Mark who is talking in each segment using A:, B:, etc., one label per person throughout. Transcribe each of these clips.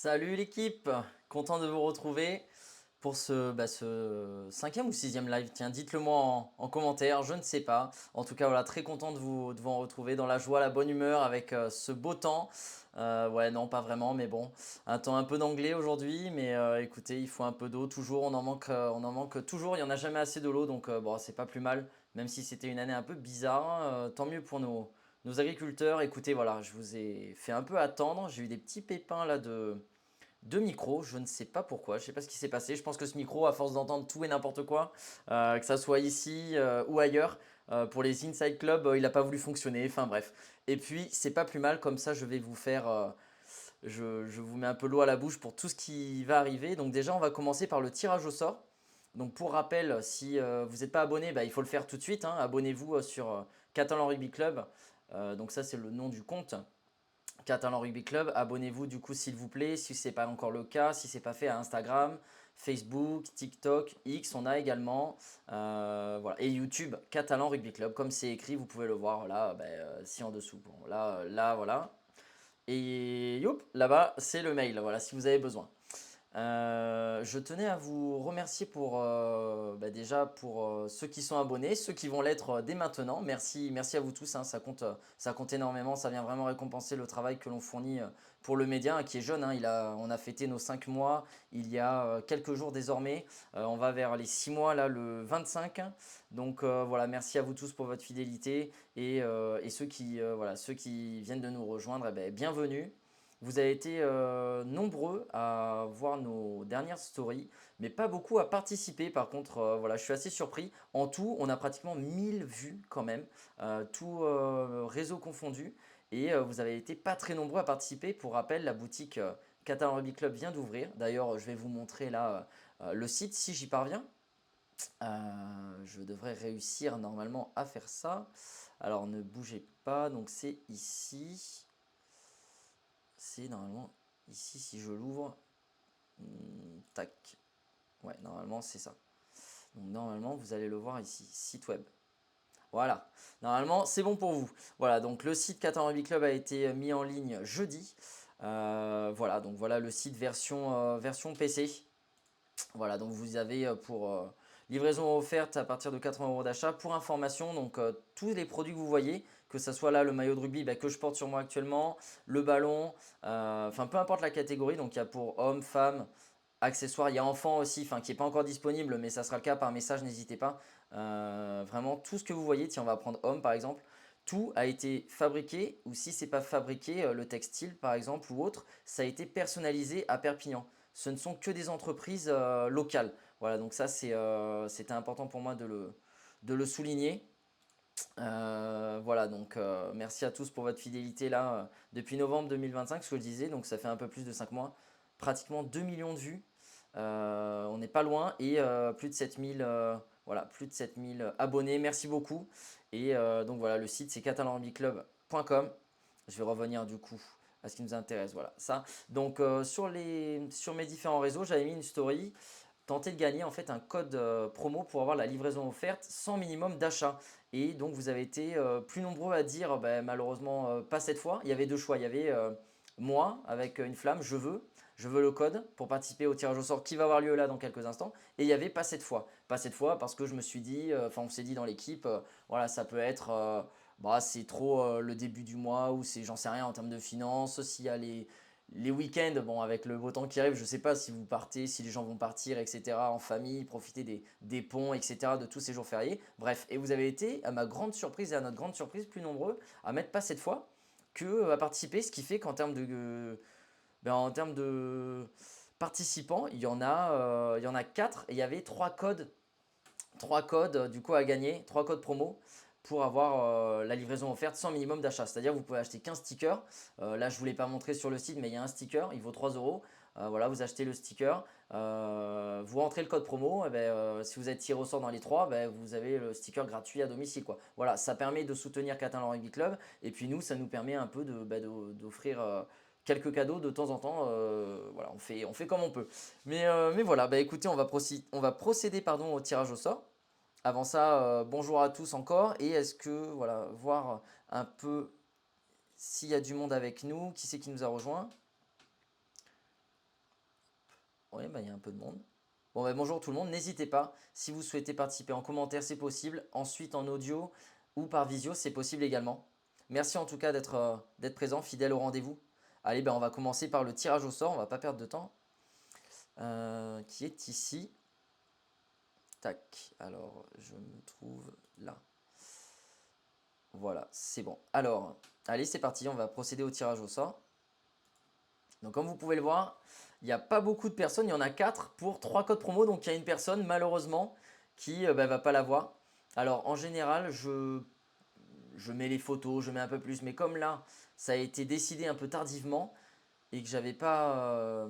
A: Salut l'équipe, content de vous retrouver pour ce cinquième ou sixième live. Tiens, dites-le moi en commentaire, je ne sais pas. En tout cas, voilà, très content de vous en retrouver dans la joie, la bonne humeur avec ce beau temps. Ouais, non, pas vraiment, mais bon, un temps un peu d'anglais aujourd'hui. Mais écoutez, il faut un peu d'eau toujours. On en manque toujours. Il n'y en a jamais assez de l'eau, donc bon, c'est pas plus mal. Même si c'était une année un peu bizarre, tant mieux pour nos agriculteurs. Écoutez, voilà, je vous ai fait un peu attendre. J'ai eu des petits pépins là de micro, je ne sais pas pourquoi, je ne sais pas ce qui s'est passé. Je pense que ce micro, à force d'entendre tout et n'importe quoi, que ça soit ici ou ailleurs, pour les Inside Club, il n'a pas voulu fonctionner. Enfin bref. Et puis, c'est pas plus mal, comme ça, je vais vous faire. Je vous mets un peu l'eau à la bouche pour tout ce qui va arriver. Donc, déjà, on va commencer par le tirage au sort. Donc, pour rappel, si vous n'êtes pas abonné, bah, il faut le faire tout de suite, hein. Abonnez-vous sur Catalan Rugby Club. Donc, ça, c'est le nom du compte. Catalan Rugby Club, abonnez-vous du coup s'il vous plaît, si ce n'est pas encore le cas, si ce n'est pas fait à Instagram, Facebook, TikTok, X, on a également, voilà, et YouTube, Catalan Rugby Club, comme c'est écrit, vous pouvez le voir là, ci en dessous. Bon, là, voilà. Et youp, là-bas, c'est le mail, voilà, si vous avez besoin. Je tenais à vous remercier pour déjà pour ceux qui sont abonnés, ceux qui vont l'être dès maintenant. Merci, merci à vous tous, hein, ça compte énormément, ça vient vraiment récompenser le travail que l'on fournit pour le média hein, qui est jeune. Hein. On a fêté nos 5 mois il y a quelques jours désormais. On va vers les 6 mois là le 25. Donc voilà, merci à vous tous pour votre fidélité et ceux qui viennent de nous rejoindre, bienvenue. Vous avez été nombreux à voir nos dernières stories, mais pas beaucoup à participer. Par contre, voilà, je suis assez surpris. En tout, on a pratiquement 1000 vues quand même, tout réseau confondu. Et vous avez été pas très nombreux à participer. Pour rappel, la boutique Catalan Rugby Club vient d'ouvrir. D'ailleurs, je vais vous montrer là le site si j'y parviens. Je devrais réussir normalement à faire ça. Alors ne bougez pas, donc c'est ici. C'est normalement ici si je l'ouvre. Tac. Ouais, normalement c'est ça. Donc normalement vous allez le voir ici, site web. Voilà, normalement c'est bon pour vous. Voilà, donc le site Catan Rugby Club a été mis en ligne jeudi. Voilà, donc voilà le site version PC. Voilà, donc vous avez pour livraison offerte à partir de 80 € d'achat. Pour information, donc tous les produits que vous voyez, que ce soit là le maillot de rugby que je porte sur moi actuellement, le ballon, enfin peu importe la catégorie, donc il y a pour hommes, femmes, accessoires, il y a enfants aussi, enfin qui n'est pas encore disponible, mais ça sera le cas par message, n'hésitez pas. Vraiment tout ce que vous voyez, tiens on va prendre homme par exemple. Tout a été fabriqué, ou si c'est pas fabriqué, le textile par exemple ou autre, ça a été personnalisé à Perpignan. Ce ne sont que des entreprises locales. Voilà, donc ça c'était important pour moi de le souligner. Voilà, donc merci à tous pour votre fidélité là depuis novembre 2025, ce que je disais, donc ça fait un peu plus de 5 mois, pratiquement 2 millions de vues. On n'est pas loin et plus de 7000 voilà, plus de 7000 abonnés. Merci beaucoup. Et donc voilà, le site c'est catalanrugbyclub.com. Je vais revenir du coup à ce qui nous intéresse. Voilà, ça. Donc sur mes différents réseaux, j'avais mis une story tenter de gagner en fait un code promo pour avoir la livraison offerte sans minimum d'achat. Et donc vous avez été plus nombreux à dire malheureusement pas cette fois. Il y avait deux choix. Il y avait moi avec une flamme, je veux le code pour participer au tirage au sort qui va avoir lieu là dans quelques instants. Et il y avait pas cette fois. Pas cette fois parce que je me suis dit, enfin on s'est dit dans l'équipe, voilà ça peut être c'est trop le début du mois ou c'est j'en sais rien en termes de finances. S'il y a les week-ends, bon, avec le beau temps qui arrive, je ne sais pas si vous partez, si les gens vont partir, etc., en famille, profiter des ponts, etc., de tous ces jours fériés. Bref, et vous avez été, à ma grande surprise et à notre grande surprise, plus nombreux à mettre pas cette fois que à participer, ce qui fait qu'en termes en termes de participants, il y en a 4 et il y avait 3 codes du coup à gagner, 3 codes promo pour avoir la livraison offerte sans minimum d'achat. C'est-à-dire vous pouvez acheter 15 stickers. Là je ne vous l'ai pas montré sur le site mais il y a un sticker, il vaut 3 €. Voilà, vous achetez le sticker, vous rentrez le code promo, si vous êtes tiré au sort dans les 3, vous avez le sticker gratuit à domicile. Quoi. Voilà, ça permet de soutenir Catalan Rugby Club et puis nous ça nous permet un peu d'offrir quelques cadeaux de temps en temps. Voilà, on fait comme on peut. Mais voilà, écoutez, on va procéder pardon, au tirage au sort. Avant ça, bonjour à tous encore. Et est-ce que, voilà, voir un peu s'il y a du monde avec nous, qui c'est qui nous a rejoint. Oui, bah, il y a un peu de monde. Bon, bah, bonjour tout le monde, n'hésitez pas, si vous souhaitez participer en commentaire, c'est possible. Ensuite, en audio ou par visio, c'est possible également. Merci en tout cas d'être présent, fidèle au rendez-vous. Allez, ben, on va commencer par le tirage au sort, on va pas perdre de temps. Qui est ici. Tac, alors je me trouve là. Voilà, c'est bon. Alors, allez, c'est parti, on va procéder au tirage au sort. Donc comme vous pouvez le voir, il n'y a pas beaucoup de personnes, il y en a 4 pour 3 codes promo. Donc il y a une personne malheureusement qui ne va pas l'avoir. Alors en général, je mets les photos, je mets un peu plus. Mais comme là, ça a été décidé un peu tardivement et que j'avais pas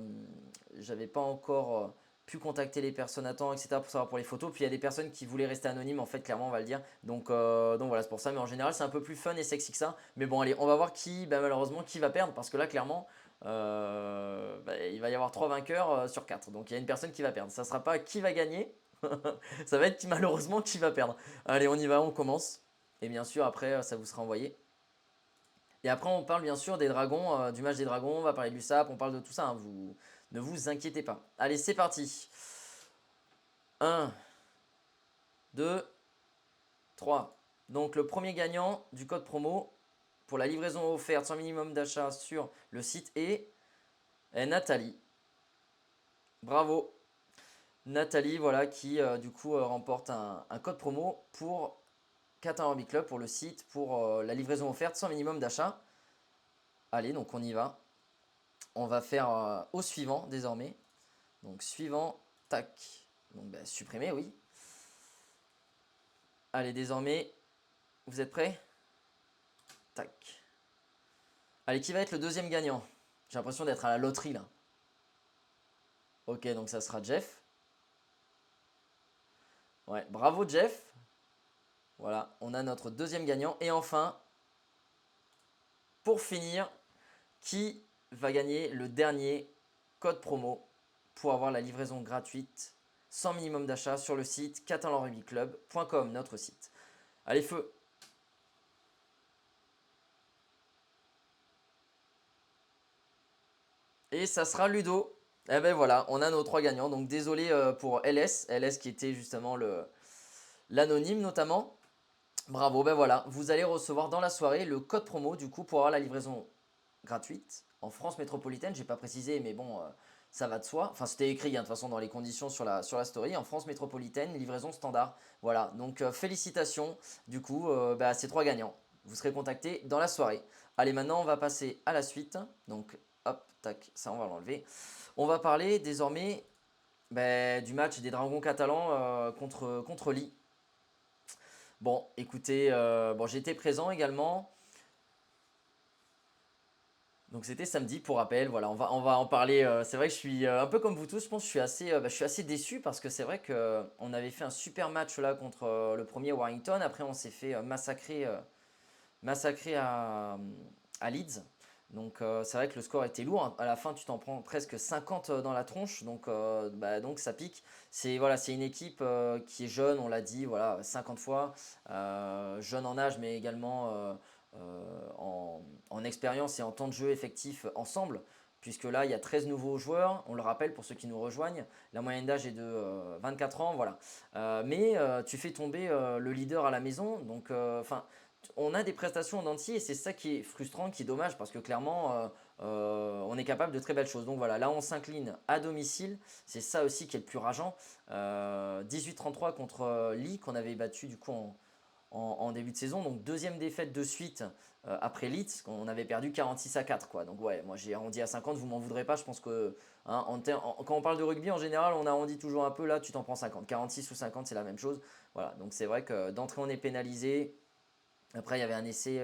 A: encore pu contacter les personnes à temps, etc. pour savoir pour les photos. Puis il y a des personnes qui voulaient rester anonymes, en fait, clairement, on va le dire. Donc voilà, c'est pour ça. Mais en général, c'est un peu plus fun et sexy que ça. Mais bon, allez, on va voir qui, malheureusement, qui va perdre. Parce que là, clairement, il va y avoir 3 vainqueurs sur 4. Donc il y a une personne qui va perdre. Ça sera pas qui va gagner. Ça va être malheureusement qui va perdre. Allez, on y va, on commence. Et bien sûr, après, ça vous sera envoyé. Et après, on parle bien sûr des dragons, du match des dragons, on va parler du sap, on parle de tout ça, hein, ne vous inquiétez pas. Allez, c'est parti. 1, 2, 3. Donc le premier gagnant du code promo pour la livraison offerte sans minimum d'achat sur le site est Nathalie. Bravo. Nathalie, voilà, qui du coup remporte un code promo pour Catan Rugby Club, pour le site, pour la livraison offerte sans minimum d'achat. Allez, donc on y va. On va faire au suivant désormais. Donc suivant, tac. Donc supprimer, oui. Allez, désormais, vous êtes prêts? Tac. Allez, qui va être le deuxième gagnant? J'ai l'impression d'être à la loterie là. Ok, donc ça sera Jeff. Ouais, bravo Jeff. Voilà, on a notre deuxième gagnant. Et enfin, pour finir, qui va gagner le dernier code promo pour avoir la livraison gratuite sans minimum d'achat sur le site catalanrugbyclub.com, notre site. Allez, feu! Et ça sera Ludo. Eh ben voilà, on a nos 3 gagnants. Donc désolé pour LS, LS qui était justement l'anonyme notamment. Bravo, ben voilà, vous allez recevoir dans la soirée le code promo du coup pour avoir la livraison gratuite en France métropolitaine. J'ai pas précisé, mais bon, ça va de soi. Enfin, c'était écrit hein, de toute façon dans les conditions sur la story. En France métropolitaine, livraison standard. Voilà, donc félicitations du coup à ces 3 gagnants. Vous serez contactés dans la soirée. Allez, maintenant on va passer à la suite. Donc hop, tac, ça on va l'enlever. On va parler désormais du match des Dragons catalans contre Lille. Bon, écoutez, j'étais présent également. Donc c'était samedi pour rappel, voilà, on va en parler. C'est vrai que je suis un peu comme vous tous, je pense que je suis assez déçu parce que c'est vrai qu'on avait fait un super match là contre le premier Warrington. Après on s'est fait massacrer à Leeds. Donc c'est vrai que le score était lourd. À la fin tu t'en prends presque 50 dans la tronche. Donc ça pique. C'est voilà, c'est une équipe qui est jeune, on l'a dit, voilà, 50 fois. Jeune en âge mais également en expérience et en temps de jeu effectif ensemble. Puisque là, il y a 13 nouveaux joueurs, on le rappelle pour ceux qui nous rejoignent. La moyenne d'âge est de 24 ans, voilà. Mais tu fais tomber le leader à la maison. Donc, on a des prestations en entier et c'est ça qui est frustrant, qui est dommage parce que clairement on est capable de très belles choses. Donc voilà, là on s'incline à domicile, c'est ça aussi qui est le plus rageant. 18-33 contre Lee qu'on avait battu du coup en début de saison, donc deuxième défaite de suite après Leeds, on avait perdu 46-4 quoi. Donc ouais, moi j'ai arrondi à 50, vous m'en voudrez pas, je pense que hein, quand on parle de rugby en général on arrondit toujours un peu, là tu t'en prends 50, 46 ou 50 c'est la même chose. Voilà, donc c'est vrai que d'entrée on est pénalisé. Après, il y avait un essai,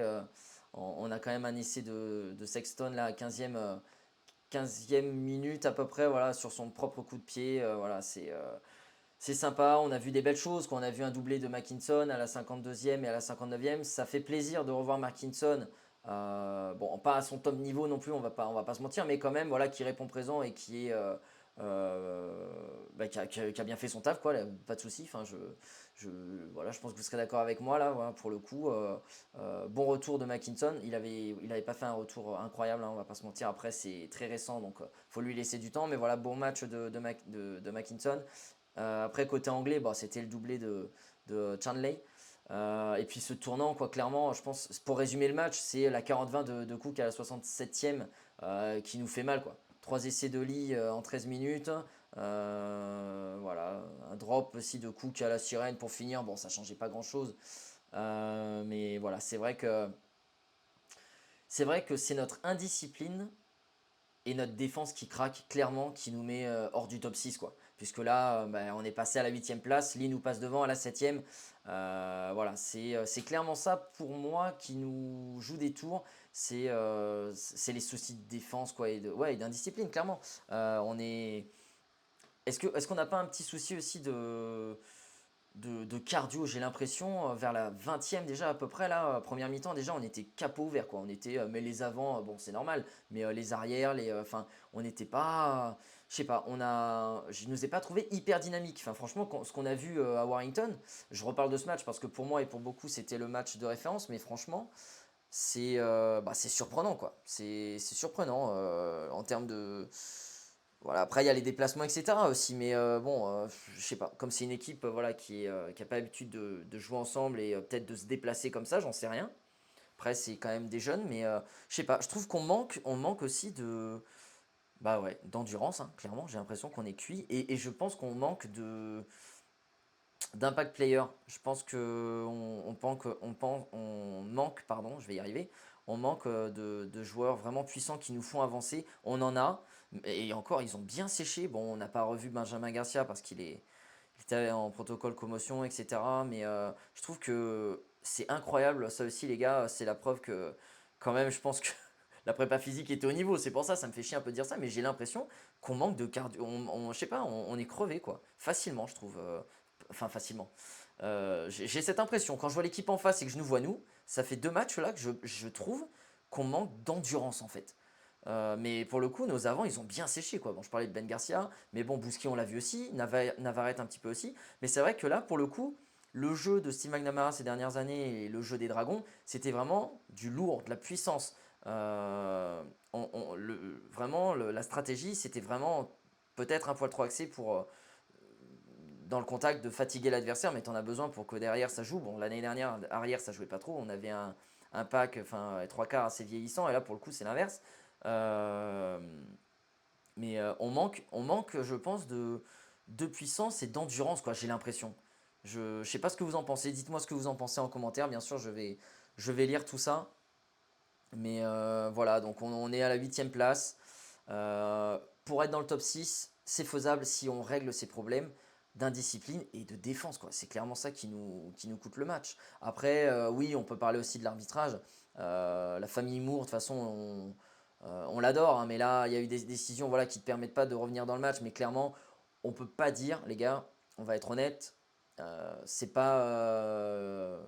A: on a quand même un essai de Sexton là, à 15e minute à peu près, voilà, sur son propre coup de pied. Voilà, c'est sympa. On a vu des belles choses. Quand on a vu un doublé de Mackinson à la 52e et à la 59e, ça fait plaisir de revoir Mackinson. Bon, pas à son top niveau non plus, on va pas se mentir, mais quand même, voilà, qui répond présent et qui est qui a bien fait son taf, quoi, là, pas de souci. Enfin, je, voilà, je pense que vous serez d'accord avec moi là, voilà, pour le coup. Bon retour de Mackinson. Il avait pas fait un retour incroyable, hein, on va pas se mentir. Après, c'est très récent, donc faut lui laisser du temps. Mais voilà, bon match de Mackinson. Après, côté anglais, bah, c'était le doublé de Chanley. Et puis ce tournant, quoi, clairement, je pense, pour résumer le match, c'est la 40-20 de Cook à la 67e qui nous fait mal, quoi. 3 essais de Lee en 13 minutes. Voilà, un drop aussi de Cook à la sirène pour finir. Bon, ça changeait pas grand-chose. Mais voilà, c'est vrai que c'est notre indiscipline et notre défense qui craque clairement, qui nous met hors du top 6 quoi. Puisque là, bah, on est passé à la 8e place, Lee nous passe devant à la 7e. Voilà, c'est clairement ça pour moi qui nous joue des tours. C'est les soucis de défense quoi, ouais, et d'indiscipline, clairement. On est. Est-ce qu'on n'a pas un petit souci aussi de cardio, j'ai l'impression, vers la 20e déjà à peu près, là, première mi-temps, déjà on était capot ouvert, quoi. On était, mais les avants, bon c'est normal, mais les arrières, enfin, on n'était pas, je sais pas, je ne nous ai pas trouvé hyper dynamique. Enfin, franchement, ce qu'on a vu à Warrington, je reparle de ce match parce que pour moi et pour beaucoup c'était le match de référence, mais franchement, c'est surprenant, quoi. C'est surprenant en termes de. Voilà, après, il y a les déplacements, etc. aussi. Mais bon, je sais pas. Comme c'est une équipe voilà, qui a pas l'habitude de jouer ensemble et peut-être de se déplacer comme ça, j'en sais rien. Après, c'est quand même des jeunes, mais je sais pas. Je trouve on manque aussi bah ouais, d'endurance, hein, clairement. J'ai l'impression qu'on est cuit. Et je pense qu'on manque d'impact player. Je pense que on manque, pardon, je vais y arriver. On manque de joueurs vraiment puissants qui nous font avancer. On en a, et encore, ils ont bien séché. Bon, on n'a pas revu Benjamin Garcia parce il était en protocole commotion, etc. Mais je trouve que c'est incroyable. Ça aussi, les gars, c'est la preuve que, quand même, je pense que la prépa physique était au niveau. C'est pour ça, ça me fait chier un peu de dire ça, mais j'ai l'impression qu'on manque de cardio. Je sais pas, on est crevé, quoi. Facilement, je trouve. Enfin, facilement. J'ai cette impression. Quand je vois l'équipe en face et que je nous vois nous, ça fait 2 matchs là que je trouve qu'on manque d'endurance, en fait. Mais pour le coup, nos avants, ils ont bien séché, quoi. Bon, je parlais de Ben Garcia, mais bon, Bouski, on l'a vu aussi, Navarrete un petit peu aussi. Mais c'est vrai que là, pour le coup, le jeu de Steve McNamara ces dernières années et le jeu des Dragons, c'était vraiment du lourd, de la puissance. Vraiment, la stratégie, c'était vraiment peut-être un poil trop axé dans le contact de fatiguer l'adversaire, mais tu en as besoin pour que derrière ça joue. Bon, l'année dernière, arrière, ça jouait pas trop. On avait un pack, enfin, 3 quarts assez vieillissant, et là, pour le coup, c'est l'inverse. Euh, mais on manque, je pense, de puissance et d'endurance, quoi, j'ai l'impression. Je sais pas ce que vous en pensez. Dites-moi ce que vous en pensez en commentaire. Bien sûr, je vais lire tout ça. Mais voilà, donc on est à la 8e place. Pour être dans le top 6, c'est faisable si on règle ces problèmes d'indiscipline et de défense, quoi. C'est clairement ça qui nous coûte le match. Après, oui, on peut parler aussi de l'arbitrage. La famille Moore, de toute façon, on l'adore, hein, mais là, il y a eu des décisions voilà, qui ne te permettent pas de revenir dans le match. Mais clairement, on ne peut pas dire, les gars, on va être honnête, c'est pas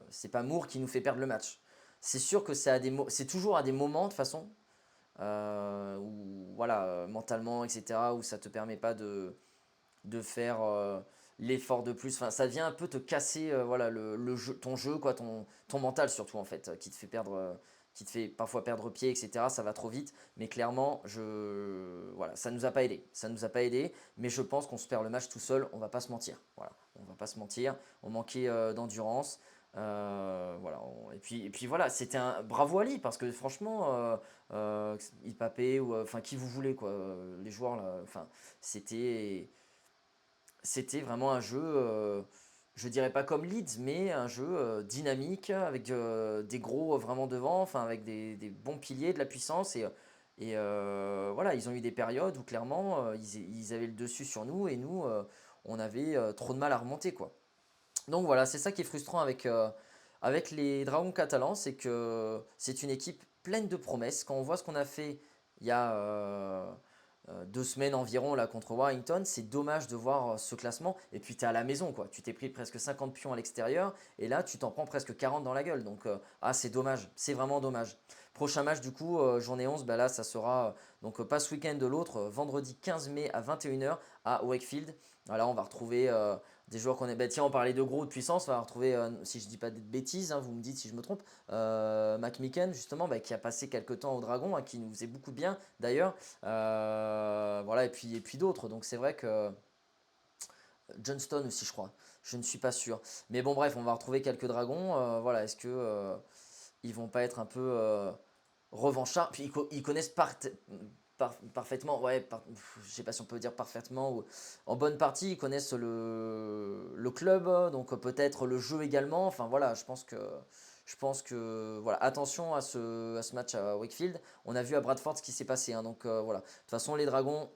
A: Moore qui nous fait perdre le match. C'est sûr que c'est toujours à des moments, de toute façon, où, voilà, mentalement, etc., où ça te permet pas de faire l'effort de plus. Enfin, ça vient un peu te casser voilà, ton jeu, quoi, ton mental surtout, en fait, qui te fait parfois perdre pied, etc. Ça va trop vite. Mais clairement, voilà, ça nous a pas aidé. Ça nous a pas aidé. Mais je pense qu'on se perd le match tout seul. On va pas se mentir. Voilà, on va pas se mentir. On manquait d'endurance. Voilà, et puis voilà, c'était un bravo Ali parce que franchement, Ipapé ou enfin qui vous voulez quoi, les joueurs là, enfin c'était c'était vraiment un jeu, je dirais pas comme Leeds, mais un jeu dynamique avec des gros vraiment devant, enfin avec des bons piliers, de la puissance et voilà, ils ont eu des périodes où clairement ils avaient le dessus sur nous et nous on avait trop de mal à remonter quoi. Donc voilà, c'est ça qui est frustrant avec les Dragons catalans, c'est que c'est une équipe pleine de promesses. Quand on voit ce qu'on a fait il y a 2 semaines environ là contre Warrington. C'est dommage de voir ce classement. Et puis tu es à la maison, quoi. Tu t'es pris presque 50 pions à l'extérieur. Et là, tu t'en prends presque 40 dans la gueule. Donc, c'est dommage. C'est vraiment dommage. Prochain match, du coup, journée 11, bah là, ça sera donc pas ce week-end de l'autre, vendredi 15 mai à 21 h à Wakefield. Voilà, on va retrouver des joueurs qu'on est. Bah, tiens, on parlait de gros de puissance. On va retrouver, si je dis pas de bêtises, hein, vous me dites si je me trompe, McMicken, justement, bah, qui a passé quelques temps au Dragon, hein, qui nous faisait beaucoup de bien d'ailleurs. Voilà, et puis d'autres. Donc c'est vrai que Johnston aussi, je crois. Je ne suis pas sûr. Mais bon, bref, on va retrouver quelques dragons. Voilà, est-ce que ils vont pas être un peu revanchards? Puis ils connaissent parfaitement, ouais, je sais pas si on peut dire parfaitement, ou en bonne partie, ils connaissent le club, donc peut-être le jeu également. Enfin voilà, je pense que voilà, attention à ce match à Wakefield. On a vu à Bradford ce qui s'est passé, hein, donc voilà. De toute façon, les Dragons,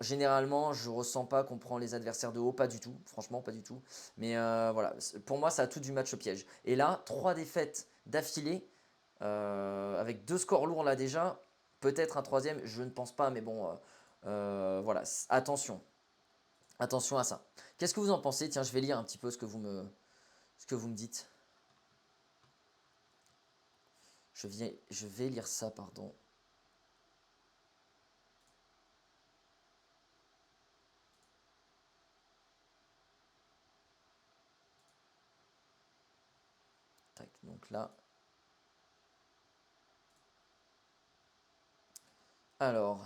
A: généralement, je ressens pas qu'on prend les adversaires de haut, pas du tout, franchement, pas du tout. Mais voilà, pour moi, ça a tout du match au piège. Et là, 3 défaites d'affilée, avec 2 scores lourds là déjà, peut-être un troisième, je ne pense pas, mais bon, voilà, attention, attention à ça. Qu'est-ce que vous en pensez? Tiens, je vais lire un petit peu ce que vous me dites. Je vais lire ça, pardon. Tac, donc là. Alors.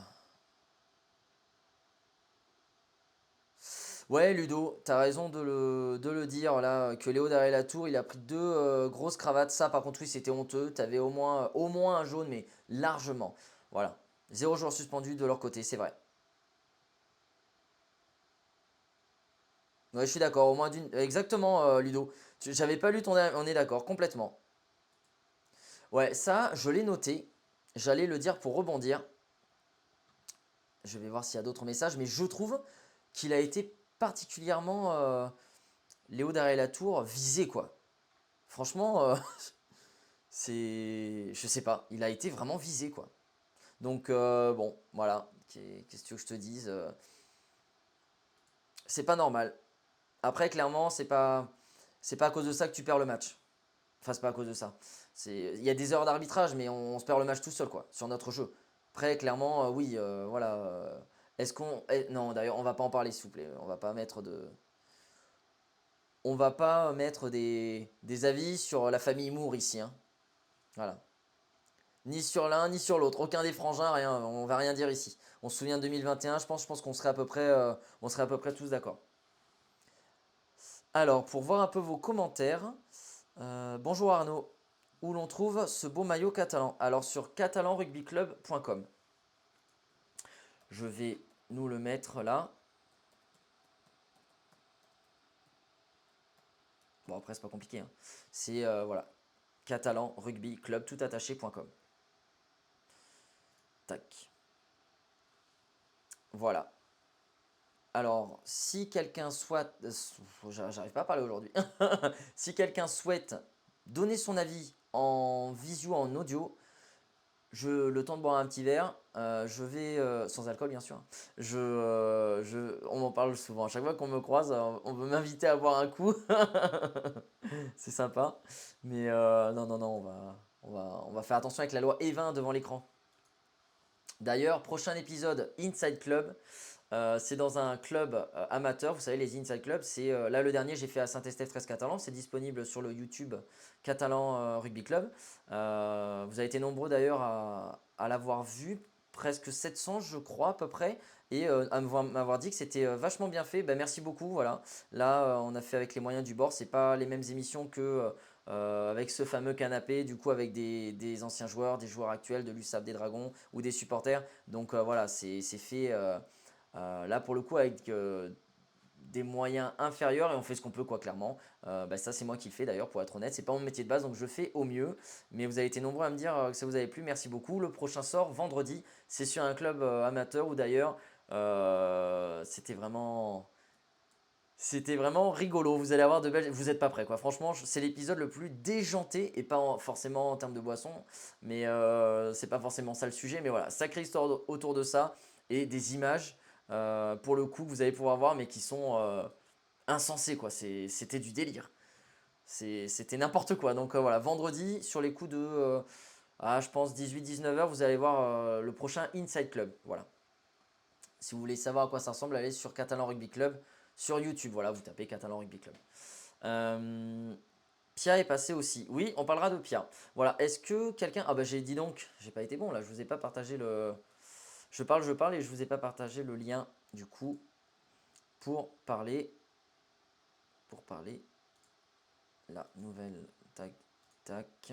A: Ouais, Ludo, t'as raison de le dire là, que Léo derrière la tour, il a pris 2 grosses cravates. Ça, par contre, oui, c'était honteux. T'avais au moins un jaune, mais largement. Voilà. 0 joueur suspendu de leur côté, c'est vrai. Ouais, je suis d'accord, au moins d'une. Exactement, Ludo. J'avais pas lu ton. On est d'accord, complètement. Ouais, ça, je l'ai noté. J'allais le dire pour rebondir. Je vais voir s'il y a d'autres messages, mais je trouve qu'il a été particulièrement, Léo derrière la tour, visé, quoi. Franchement, je sais pas, il a été vraiment visé, quoi. Donc, bon, voilà. Qu'est-ce que tu veux que je te dise? C'est pas normal. Après, clairement, c'est pas à cause de ça que tu perds le match. Enfin, c'est pas à cause de ça. Il y a des erreurs d'arbitrage, mais on se perd le match tout seul, quoi, sur notre jeu. Après, clairement, oui, voilà. Est-ce qu'on. Non, d'ailleurs, on va pas en parler, s'il vous plaît. On va pas mettre des avis sur la famille Moore ici, hein. Voilà. Ni sur l'un, ni sur l'autre. Aucun des frangins, rien. On va rien dire ici. On se souvient de 2021, je pense qu'on serait à peu près tous d'accord. Alors, pour voir un peu vos commentaires, bonjour Arnaud. Où l'on trouve ce beau maillot catalan? Alors, sur catalanrugbyclub.com. Je vais nous le mettre là. Bon, après, c'est pas compliqué, hein. C'est, voilà, catalanrugbyclub, toutattaché.com. Tac. Voilà. Alors, si quelqu'un souhaite, j'arrive pas à parler aujourd'hui. Si quelqu'un souhaite donner son avis en visio, en audio, le temps de boire un petit verre, je vais, sans alcool bien sûr. On m'en parle souvent. À chaque fois qu'on me croise, on veut m'inviter à boire un coup. C'est sympa. Mais non, non, non, on va faire attention avec la loi E20 devant l'écran. D'ailleurs, prochain épisode Inside Club. C'est dans un club amateur, vous savez, les Inside Club. C'est là le dernier, j'ai fait à Saint-Estèphe 13 Catalan. C'est disponible sur le YouTube Catalan Rugby Club. Vous avez été nombreux d'ailleurs à l'avoir vu, presque 700, je crois, à peu près, et à m'avoir dit que c'était vachement bien fait. Ben, merci beaucoup. Voilà. Là, on a fait avec les moyens du bord. C'est pas les mêmes émissions que avec ce fameux canapé, du coup, avec des anciens joueurs, des joueurs actuels de l'USAP des Dragons ou des supporters. Donc voilà, c'est fait. Là, pour le coup, avec des moyens inférieurs et on fait ce qu'on peut, quoi, clairement. Bah, ça, c'est moi qui le fais d'ailleurs, pour être honnête. C'est pas mon métier de base, donc je fais au mieux. Mais vous avez été nombreux à me dire que ça vous avait plu. Merci beaucoup. Le prochain sort vendredi. C'est sur un club amateur où d'ailleurs c'était vraiment rigolo. Vous allez avoir de belles. Vous n'êtes pas prêts, quoi. Franchement, c'est l'épisode le plus déjanté et pas forcément en termes de boisson, mais c'est pas forcément ça le sujet. Mais voilà, sacrée histoire autour de ça. et des images pour le coup que vous allez pouvoir voir mais qui sont insensées quoi. C'était du délire. C'était n'importe quoi. Donc voilà, vendredi sur les coups de je pense 18-19 heures, vous allez voir le prochain Inside Club. Voilà. Si vous voulez savoir à quoi ça ressemble, allez sur Catalan Rugby Club sur YouTube. Voilà, vous tapez Catalan Rugby Club. Pia est passé aussi. Oui, on parlera de Pia. Voilà, est-ce que quelqu'un... Ah bah j'ai dit donc, j'ai pas été bon là, je vous ai pas partagé le... Je parle et je vous ai pas partagé le lien du coup pour parler la nouvelle tac tac.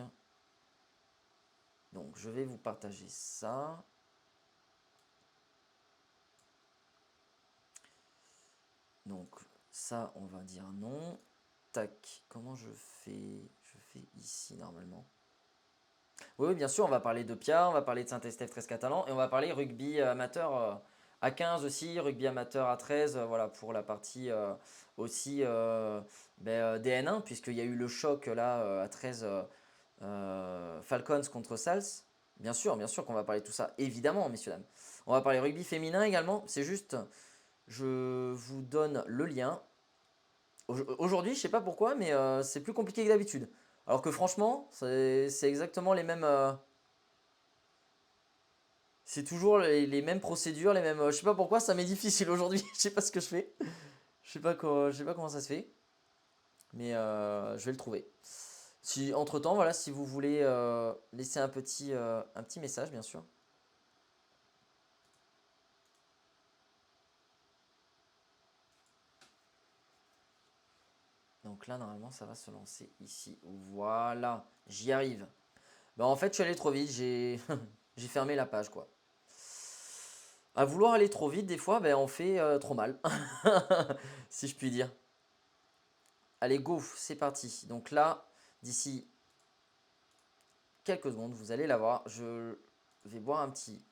A: Donc je vais vous partager ça. Donc ça on va dire non. Tac, comment je fais? Je fais ici normalement. Oui, bien sûr, on va parler de Pia, on va parler de Saint-Estèphe 13 Catalan et on va parler rugby amateur à 15 aussi, rugby amateur à 13, voilà pour la partie aussi DN1, puisqu'il y a eu le choc là à 13 Falcons contre Sals. Bien sûr qu'on va parler de tout ça, évidemment, messieurs, dames. On va parler rugby féminin également, c'est juste, je vous donne le lien. Aujourd'hui, je sais pas pourquoi, mais c'est plus compliqué que d'habitude. Alors que franchement, c'est exactement les mêmes. C'est toujours les mêmes procédures, les mêmes. Je sais pas pourquoi, ça m'est difficile aujourd'hui. Je sais pas ce que je fais. Je sais pas comment ça se fait. Mais je vais le trouver. Si, entre-temps, voilà, si vous voulez laisser un petit message, bien sûr. Donc là, normalement, ça va se lancer ici. Voilà, j'y arrive. Bah, en fait, je suis allé trop vite. J'ai j'ai fermé la page, quoi. À vouloir aller trop vite, des fois, ben, on fait trop mal. Si je puis dire. Allez, go, c'est parti. Donc là, d'ici quelques secondes, vous allez la voir. Je vais boire un petit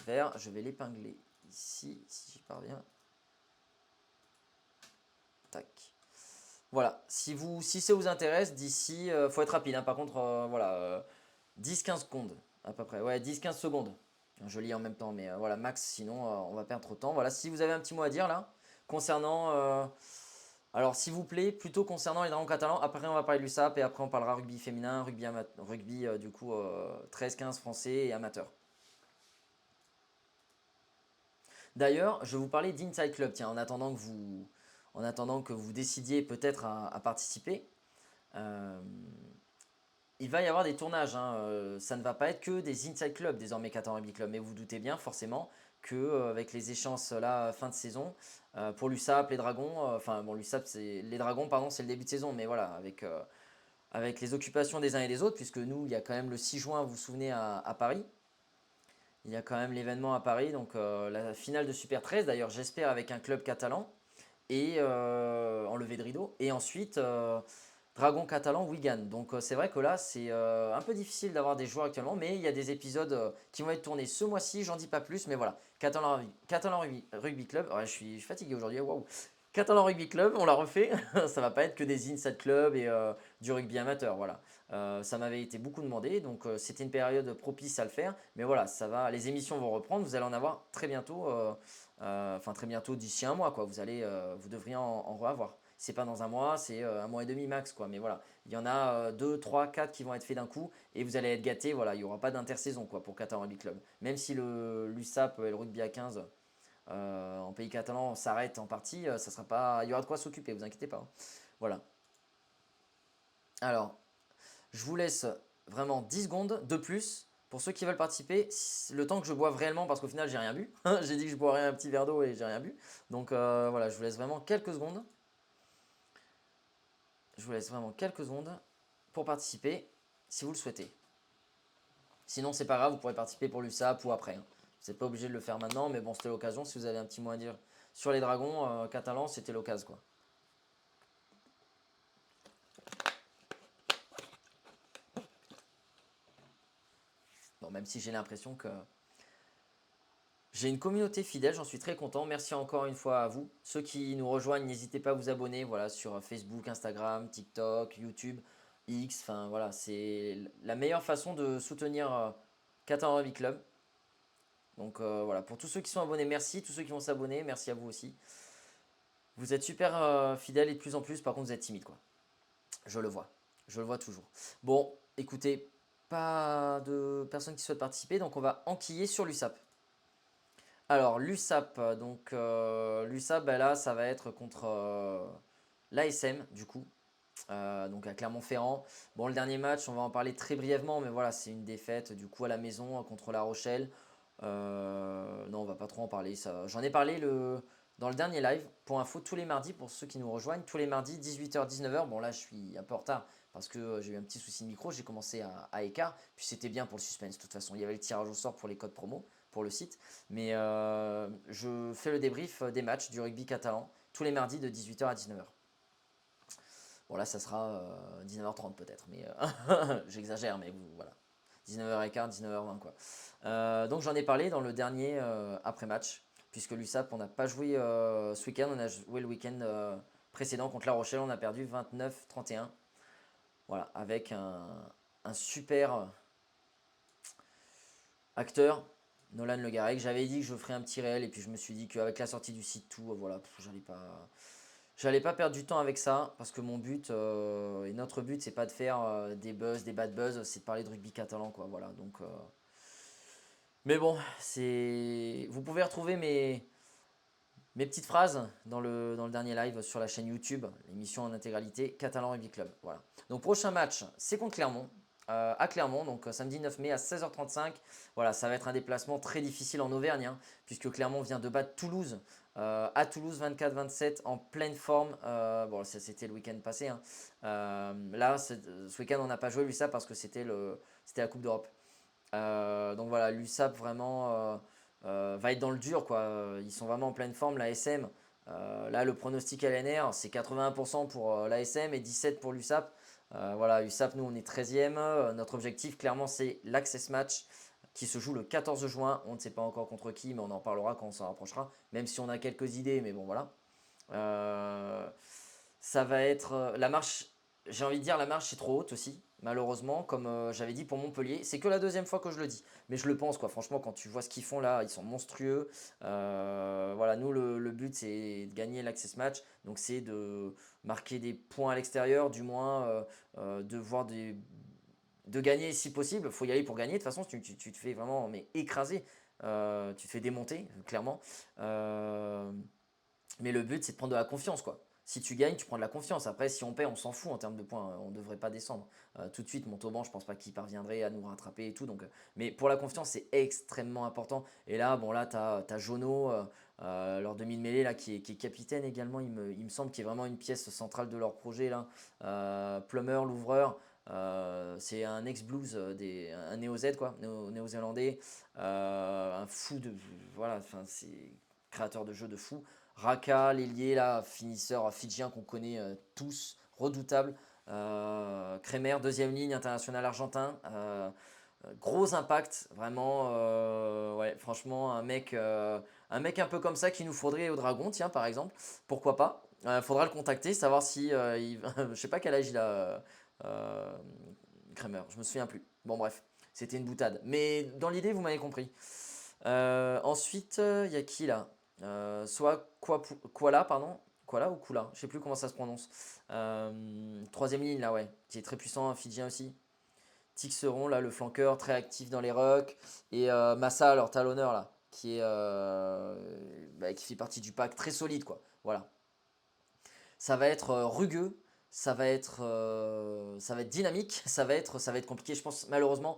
A: verre. Je vais l'épingler ici, si j'y parviens. Tac. Voilà. Si ça vous intéresse, d'ici, faut être rapide, hein. Par contre, voilà, 10-15 secondes à peu près. Ouais, 10-15 secondes. Je lis en même temps, mais voilà, max, sinon on va perdre trop de temps. Voilà, si vous avez un petit mot à dire là, concernant... alors, s'il vous plaît, plutôt concernant les dragons catalans, après on va parler de l'USAP et après on parlera rugby féminin, rugby du coup 13-15 français et amateur. D'ailleurs, je vais vous parler d'Inside Club, tiens, en attendant que vous décidiez peut-être à participer. Euh, il va y avoir des tournages, hein, ça ne va pas être que des Inside Club désormais Catalan Rugby Club, mais vous doutez bien forcément que avec les échéances là fin de saison, pour l'USAP, les Dragons, enfin bon l'USAP c'est les Dragons pardon c'est le début de saison, mais voilà avec les occupations des uns et des autres, puisque nous il y a quand même le 6 juin, vous vous souvenez à Paris, il y a quand même l'événement à Paris, donc la finale de Super 13 d'ailleurs j'espère avec un club catalan et en levée de rideau, et ensuite Dragon catalan Wigan. Donc c'est vrai que là c'est un peu difficile d'avoir des joueurs actuellement, mais il y a des épisodes qui vont être tournés ce mois-ci, j'en dis pas plus, mais voilà. Catalan Rugby Club, ouais, je suis fatigué aujourd'hui, waouh. Catalan Rugby Club, on l'a refait, ça va pas être que des Inside Club et du rugby amateur, voilà. Ça m'avait été beaucoup demandé, donc c'était une période propice à le faire, mais voilà, ça va, les émissions vont reprendre, vous allez en avoir très bientôt, enfin très bientôt d'ici un mois, quoi. Vous devriez en revoir. C'est pas dans un mois, c'est un mois et demi max, quoi. Mais voilà, il y en a 2, 3, 4 qui vont être faits d'un coup et vous allez être gâtés. Voilà, il n'y aura pas d'intersaison, quoi, pour Catalan Rugby Club. Même si l'USAP et le rugby à 15 en pays catalan s'arrêtent en partie, ça sera pas, il y aura de quoi s'occuper, vous inquiétez pas, hein. Voilà. Alors, je vous laisse vraiment 10 secondes de plus pour ceux qui veulent participer, le temps que je boive réellement, parce qu'au final, j'ai rien bu. J'ai dit que je boirais un petit verre d'eau et j'ai rien bu. Donc voilà, je vous laisse vraiment quelques secondes. Je vous laisse vraiment quelques secondes pour participer, si vous le souhaitez. Sinon, c'est pas grave, vous pourrez participer pour l'USAP ou après, hein. Vous n'êtes pas obligé de le faire maintenant, mais bon, c'était l'occasion. Si vous avez un petit mot à dire sur les dragons catalans, c'était l'occasion, quoi. Bon, même si j'ai l'impression que j'ai une communauté fidèle, j'en suis très content. Merci encore une fois à vous. Ceux qui nous rejoignent, n'hésitez pas à vous abonner, voilà, sur Facebook, Instagram, TikTok, YouTube, X. Enfin voilà, c'est la meilleure façon de soutenir Catalan Rugby Club. Donc voilà, pour tous ceux qui sont abonnés, merci. Tous ceux qui vont s'abonner, merci à vous aussi. Vous êtes super fidèles et de plus en plus, par contre, vous êtes timides, quoi. Je le vois. Je le vois toujours. Bon, écoutez, pas de personnes qui souhaitent participer, donc on va enquiller sur l'USAP. Alors, l'USAP, donc l'USAP, bah là, ça va être contre l'ASM, du coup. Donc à Clermont-Ferrand. Bon, le dernier match, on va en parler très brièvement, mais voilà, c'est une défaite du coup à la maison contre La Rochelle. Non, on va pas trop en parler. J'en ai parlé dans le dernier live. Pour info, tous les mardis, pour ceux qui nous rejoignent, tous les mardis, 18h, 19h. Bon, là, je suis un peu en retard parce que j'ai eu un petit souci de micro. J'ai commencé à écart. Puis c'était bien pour le suspense, de toute façon. Il y avait le tirage au sort pour les codes promo, pour le site. Mais je fais le débrief des matchs du rugby catalan tous les mardis de 18h à 19h. Bon, là, ça sera 19h30 peut-être, mais j'exagère, mais voilà. 19h15, 19h20 quoi. Donc j'en ai parlé dans le dernier après-match, puisque l'USAP, on n'a pas joué ce week-end, on a joué le week-end précédent contre La Rochelle, on a perdu 29-31. Voilà, avec un super acteur, Nolan Le Garec. J'avais dit que je ferais un petit réel, et puis je me suis dit qu'avec la sortie du site tout, voilà, j'allais pas perdre du temps avec ça, parce que mon but et notre but, c'est pas de faire des buzz, des bad buzz, c'est de parler de rugby catalan, quoi. Voilà. Donc, mais bon, vous pouvez retrouver mes petites phrases dans le dernier live sur la chaîne YouTube, l'émission en intégralité Catalan Rugby Club. Voilà. Donc prochain match, c'est contre Clermont. À Clermont, donc samedi 9 mai à 16h35. Voilà, ça va être un déplacement très difficile en Auvergne, hein, puisque Clermont vient de battre Toulouse à Toulouse 24-27 en pleine forme. Bon, c'était le week-end passé, hein. Là, ce week-end, on n'a pas joué l'USAP parce que c'était la Coupe d'Europe. Donc voilà, l'USAP vraiment va être dans le dur, quoi. Ils sont vraiment en pleine forme, la SM. Là, le pronostic LNR, c'est 81% pour la SM et 17% pour l'USAP. Voilà, USAP, nous, on est 13e. Notre objectif, clairement, c'est l'Access Match qui se joue le 14 juin. On ne sait pas encore contre qui, mais on en parlera quand on s'en rapprochera. Même si on a quelques idées, mais bon, voilà. Ça va être la marche, j'ai envie de dire la marche est trop haute aussi, malheureusement, comme j'avais dit pour Montpellier. C'est que la deuxième fois que je le dis, mais je le pense quoi. Franchement, quand tu vois ce qu'ils font là, ils sont monstrueux. Voilà, nous le but c'est de gagner l'Access Match, donc c'est de marquer des points à l'extérieur, du moins de gagner si possible. Il faut y aller pour gagner. De toute façon, tu te fais vraiment mais écraser, tu te fais démonter clairement. Mais le but, c'est de prendre de la confiance, quoi. Si tu gagnes, tu prends de la confiance. Après, si on perd, on s'en fout en termes de points. On ne devrait pas descendre. Tout de suite, Montauban, je pense pas qu'il parviendrait à nous rattraper et tout. Donc, mais pour la confiance, c'est extrêmement important. Et là, bon, là, tu as Jono, leur demi-mêlée, là, qui est capitaine également, il me semble, qui est vraiment une pièce centrale de leur projet, là. Plummer, l'ouvreur. C'est un ex-blues, un néo-Z, quoi, néo-zélandais. Un fou de. Voilà, enfin, c'est créateur de jeux de fou. Raka, l'ailier, là, finisseur fidjien qu'on connaît tous, redoutable. Kremer, deuxième ligne, international argentin. Gros impact, vraiment. Ouais, franchement, un mec un peu comme ça qu'il nous faudrait au Dragon, tiens, par exemple. Pourquoi pas? Faudra le contacter, savoir si. Je sais pas quel âge il a, euh, Kremer, je me souviens plus. Bon, bref, c'était une boutade. Mais dans l'idée, vous m'avez compris. Ensuite, il y a qui là? Soit Kuala, pardon. Kuala ou Kula, je sais plus comment ça se prononce. Troisième ligne là, ouais, qui est très puissant, un Fidjien aussi. Tixeron, là, le flanqueur, très actif dans les rucks. Et Massa, leur talonneur là, qui fait partie du pack, très solide quoi. Voilà. Ça va être rugueux, ça va être dynamique, ça va être compliqué. Je pense malheureusement,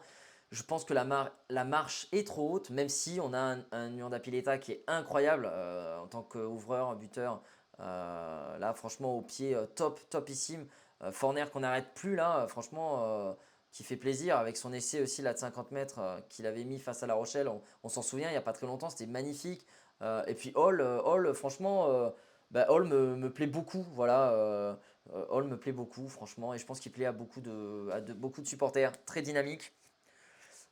A: je pense que la marche est trop haute, même si on a un Nyanda Pileta qui est incroyable en tant qu'ouvreur, buteur. Là, franchement, au pied top, topissime. Forner qu'on n'arrête plus là, franchement, qui fait plaisir avec son essai aussi là de 50 mètres qu'il avait mis face à La Rochelle. On s'en souvient, il n'y a pas très longtemps, c'était magnifique. Et puis Hall, franchement, bah, Hall me plaît beaucoup. Voilà, Hall me plaît beaucoup, franchement, et je pense qu'il plaît à beaucoup de supporters. Très dynamique,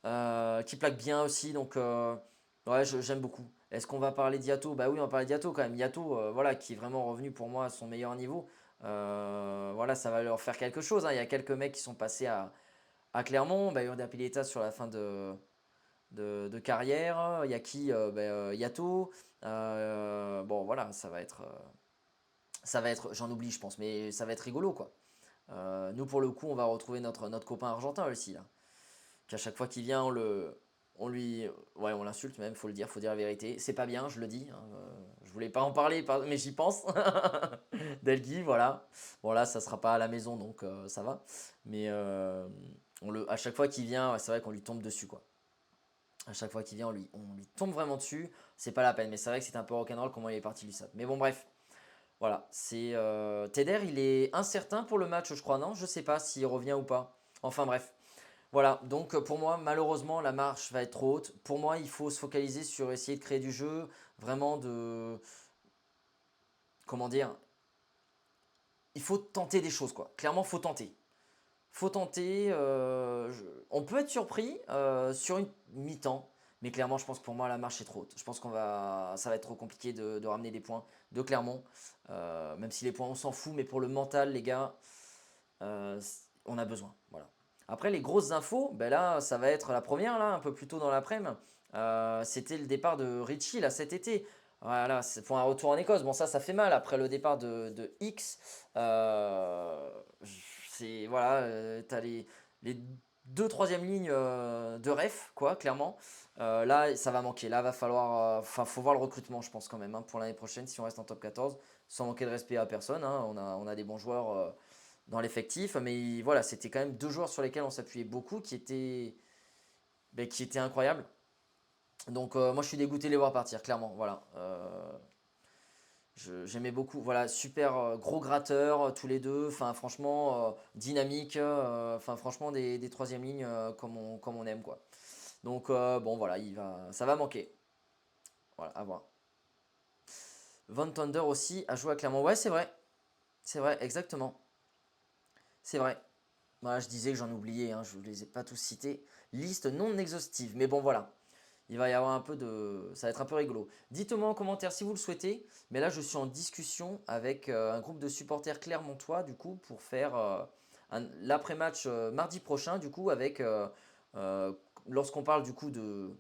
A: qui plaque bien aussi. Donc, ouais, j'aime beaucoup. Est-ce qu'on va parler d'Yato? Bah oui, on va parler d'Yato quand même. Yato, voilà, qui est vraiment revenu pour moi à son meilleur niveau. Voilà, ça va leur faire quelque chose, hein. Il y a quelques mecs qui sont passés à Clermont. Bah, Urda Pileta sur la fin de carrière. Il y a qui Yato. Bon, voilà, ça va être, j'en oublie, je pense, mais ça va être rigolo, quoi. Nous, pour le coup, on va retrouver notre copain argentin aussi, là. Qu'à chaque fois qu'il vient, on lui, ouais, on l'insulte même, faut dire la vérité. C'est pas bien, je le dis, hein, je voulais pas en parler, mais j'y pense. Delgui, voilà. Bon là, ça sera pas à la maison, donc ça va. Mais à chaque fois qu'il vient, ouais, c'est vrai qu'on lui tombe dessus, quoi. À chaque fois qu'il vient, on lui tombe vraiment dessus. C'est pas la peine, mais c'est vrai que c'est un peu rock'n'roll comment il est parti l'USAP. Mais bon, bref. Voilà, c'est Teder, il est incertain pour le match, je crois, non? Je sais pas s'il revient ou pas. Enfin bref. Voilà, donc pour moi, malheureusement, la marche va être trop haute. Pour moi, il faut se focaliser sur essayer de créer du jeu, vraiment de... Comment dire? Il faut tenter des choses, quoi. Clairement, faut tenter. Faut tenter. On peut être surpris sur une mi-temps, mais clairement, je pense que pour moi, la marche est trop haute. Je pense ça va être trop compliqué de ramener des points de Clermont. Même si les points, on s'en fout, mais pour le mental, les gars, euh, on a besoin. Voilà. Après, les grosses infos, ben là, ça va être la première, là, un peu plus tôt dans l'après-midi. C'était le départ de Richie, là, cet été. Voilà, c'est pour un retour en Écosse. Bon, ça fait mal après le départ de X. Voilà, t'as les deux troisième lignes de ref, quoi, clairement. Là, ça va manquer. Là, va falloir. Enfin, faut voir le recrutement, je pense, quand même, hein, pour l'année prochaine, si on reste en top 14, sans manquer de respect à personne, hein. On a des bons joueurs dans l'effectif, mais voilà, c'était quand même deux joueurs sur lesquels on s'appuyait beaucoup, qui étaient incroyables. Donc, moi, je suis dégoûté de les voir partir, clairement. Voilà. J'aimais beaucoup. Voilà, super gros gratteur, tous les deux. Enfin, franchement, dynamique. Enfin, franchement, des troisième lignes comme on aime, quoi. Donc, bon, voilà, ça va manquer. Voilà, à voir. Von Thunder aussi a joué à Clermont. Ouais, c'est vrai. C'est vrai, exactement. C'est vrai. Voilà, je disais que j'en oubliais, hein, je ne les ai pas tous cités. Liste non exhaustive. Mais bon, voilà. Il va y avoir un peu de... Ça va être un peu rigolo. Dites-moi en commentaire si vous le souhaitez. Mais là, je suis en discussion avec un groupe de supporters clermontois, du coup, pour faire l'après-match mardi prochain, du coup, avec... euh, lorsqu'on parle, du coup, de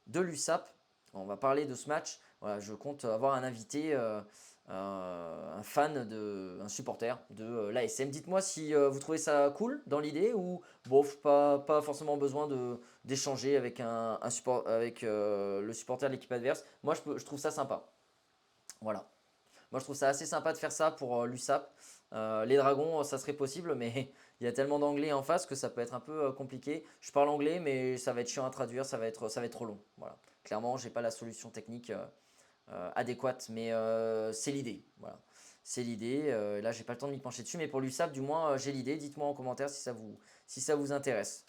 A: l'USAP, on va parler de ce match. Voilà, je compte avoir un invité, un fan, un supporter de l'ASM. Dites-moi si vous trouvez ça cool dans l'idée ou bof, pas forcément besoin d'échanger avec avec le supporter de l'équipe adverse. Moi, je trouve ça sympa. Voilà. Moi, je trouve ça assez sympa de faire ça pour l'USAP. Les Dragons, ça serait possible, mais il y a tellement d'anglais en face que ça peut être un peu compliqué. Je parle anglais, mais ça va être chiant à traduire, ça va être trop long. Voilà. Clairement, j'ai pas la solution technique adéquate, mais c'est l'idée. Voilà. C'est l'idée. Là, j'ai pas le temps de m'y pencher dessus, mais pour l'USAP, du moins, j'ai l'idée. Dites-moi en commentaire si ça vous intéresse.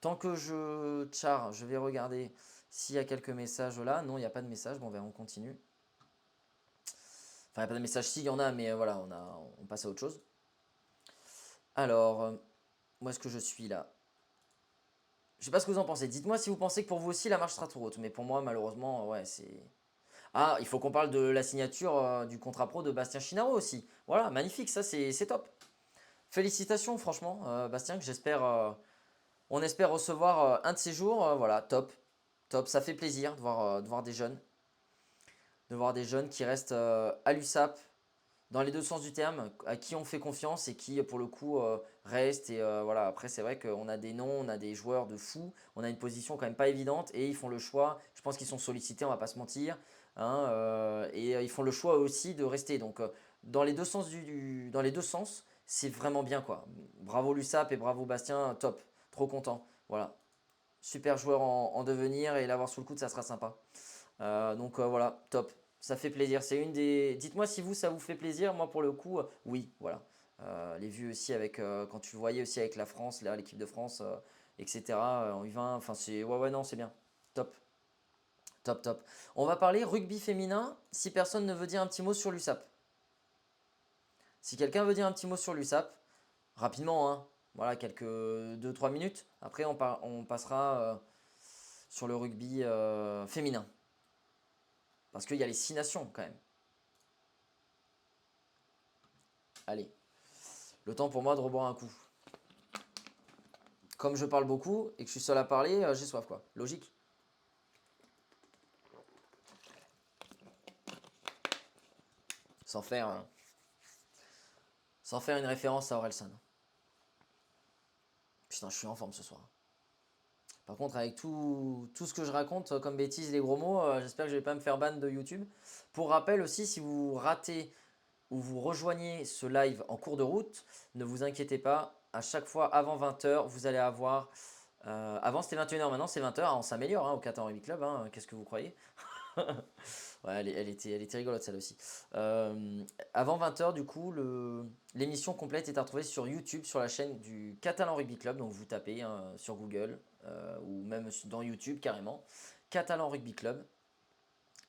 A: Tant que je vais regarder s'il y a quelques messages là. Non, il n'y a pas de message. Bon, ben, on continue. Enfin, il n'y a pas de message, si, il y en a, mais voilà, on passe à autre chose. Alors, où est-ce que je suis là? Je sais pas ce que vous en pensez. Dites-moi si vous pensez que pour vous aussi la marche sera trop haute. Mais pour moi, malheureusement, ouais, c'est. Ah, il faut qu'on parle de la signature du contrat pro de Bastien Chinaro aussi. Voilà, magnifique, ça c'est top. Félicitations, franchement, Bastien, que on espère recevoir un de ces jours. Voilà, top, top. Ça fait plaisir de voir des jeunes qui restent à l'USAP dans les deux sens du terme, à qui on fait confiance et qui pour le coup restent. Et voilà, après c'est vrai qu'on a des noms, on a des joueurs de fous, on a une position quand même pas évidente et ils font le choix. Je pense qu'ils sont sollicités, on va pas se mentir, hein, et ils font le choix aussi de rester. Donc dans les deux sens dans les deux sens, c'est vraiment bien quoi. Bravo l'USAP et bravo Bastien, top, trop content. Voilà, super joueur en devenir et l'avoir sous le coude, ça sera sympa. Donc voilà, top. Ça fait plaisir. C'est une des. Dites-moi si ça vous fait plaisir. Moi, pour le coup, oui, voilà. Les vues aussi avec quand tu le voyais aussi avec la France, là, l'équipe de France, etc. En U20, enfin c'est ouais ouais non c'est bien. Top, top, top. On va parler rugby féminin. Si personne ne veut dire un petit mot sur l'USAP. Si quelqu'un veut dire un petit mot sur l'USAP, rapidement, hein. Voilà, quelques 2-3 minutes. Après, on passera sur le rugby féminin. Parce qu'il y a les 6 nations quand même. Allez, le temps pour moi de reboire un coup. comme je parle beaucoup et que je suis seul à parler, j'ai soif, quoi. Logique. Sans faire, euh, sans faire une référence à Orelsan. Putain, je suis en forme ce soir. Par contre, avec tout ce que je raconte comme bêtises, les gros mots, j'espère que je vais pas me faire ban de YouTube. Pour rappel aussi, si vous ratez ou vous rejoignez ce live en cours de route, ne vous inquiétez pas. À chaque fois, avant 20 h, vous allez avoir... avant, c'était 21 h, maintenant c'est 20 h. On s'améliore au Qatar Rugby Club. Qu'est-ce que vous croyez? Ouais, elle était rigolote celle aussi. Avant 20 h, du coup, l'émission complète est à retrouver sur YouTube, sur la chaîne du Catalan Rugby Club. Donc vous tapez sur Google ou même dans YouTube carrément, Catalan Rugby Club.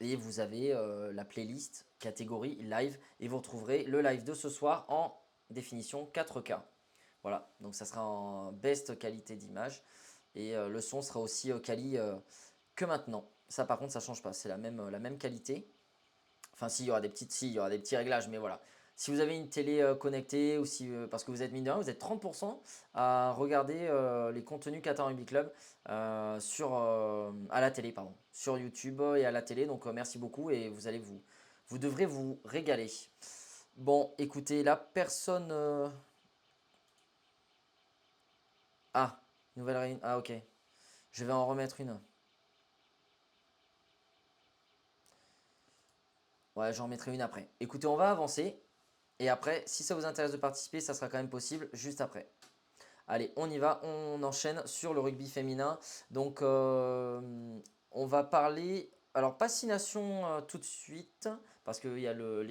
A: Et vous avez la playlist catégorie live et vous retrouverez le live de ce soir en définition 4K. Voilà, donc ça sera en best qualité d'image et le son sera aussi quali que maintenant. Ça par contre ça change pas, c'est la même qualité. Enfin si, il y aura des petits réglages, mais voilà. Si vous avez une télé connectée ou si parce que vous êtes mineur, vous êtes 30% à regarder les contenus Qatar Rugby Club à la télé, pardon, sur YouTube et à la télé. Donc merci beaucoup et vous devrez vous régaler. Bon, écoutez, là personne. Ah, nouvelle réunion. Ah ok, je vais en remettre une. Ouais, j'en remettrai une après. Écoutez, on va avancer. Et après, si ça vous intéresse de participer, ça sera quand même possible juste après. Allez, on y va, on enchaîne sur le rugby féminin. Donc, on va parler. Alors, pas 6 nations tout de suite, parce qu'il y a le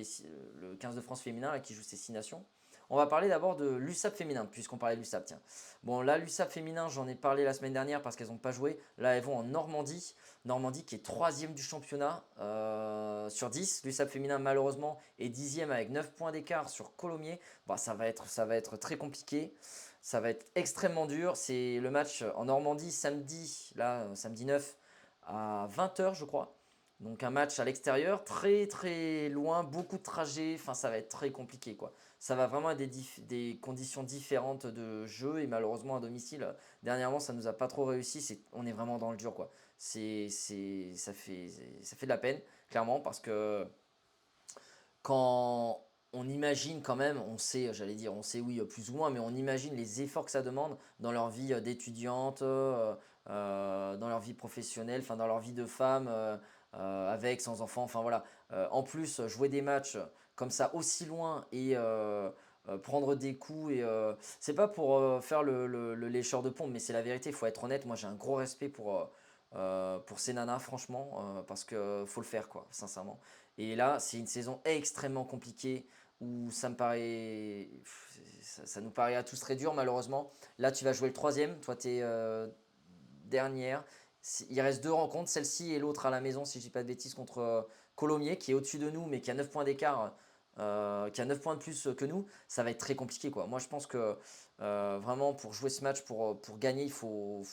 A: 15 de France féminin là, qui joue ces 6 nations. On va parler d'abord de l'USAP féminin, puisqu'on parlait de l'USAP, tiens. Bon, là, l'USAP féminin, j'en ai parlé la semaine dernière parce qu'elles n'ont pas joué. Là, elles vont en Normandie. Normandie qui est troisième du championnat sur 10. L'USAP féminin, malheureusement, est dixième avec 9 points d'écart sur Colomiers. Bon, ça va être très compliqué. Ça va être extrêmement dur. C'est le match en Normandie samedi, là, samedi 9 à 20 h, je crois. Donc un match à l'extérieur, très très loin, beaucoup de trajets. Enfin, ça va être très compliqué, quoi. Ça va vraiment être des conditions différentes de jeu et malheureusement à domicile, dernièrement, ça nous a pas trop réussi. On est vraiment dans le dur, quoi. Ça fait de la peine, clairement, parce que quand on imagine quand même, on sait, j'allais dire, on sait oui plus ou moins, mais on imagine les efforts que ça demande dans leur vie d'étudiante, dans leur vie professionnelle, enfin dans leur vie de femme, avec, sans enfant, enfin voilà. En plus, jouer des matchs comme ça aussi loin et prendre des coups c'est pas pour faire le lécheur de pompe, mais c'est la vérité, il faut être honnête. Moi j'ai un gros respect pour ces nanas, franchement, parce que faut le faire, quoi, sincèrement. Et là, c'est une saison extrêmement compliquée où ça me paraît. Ça nous paraît à tous très dur, malheureusement. Là, tu vas jouer le troisième. Toi, tu es dernière. Il reste deux rencontres, celle-ci et l'autre à la maison, si je dis pas de bêtises, contre Colomiers, qui est au-dessus de nous, mais qui a 9 points d'écart, qui a 9 points de plus que nous. Ça va être très compliqué, quoi. Moi, je pense que vraiment, pour jouer ce match, pour gagner, il faut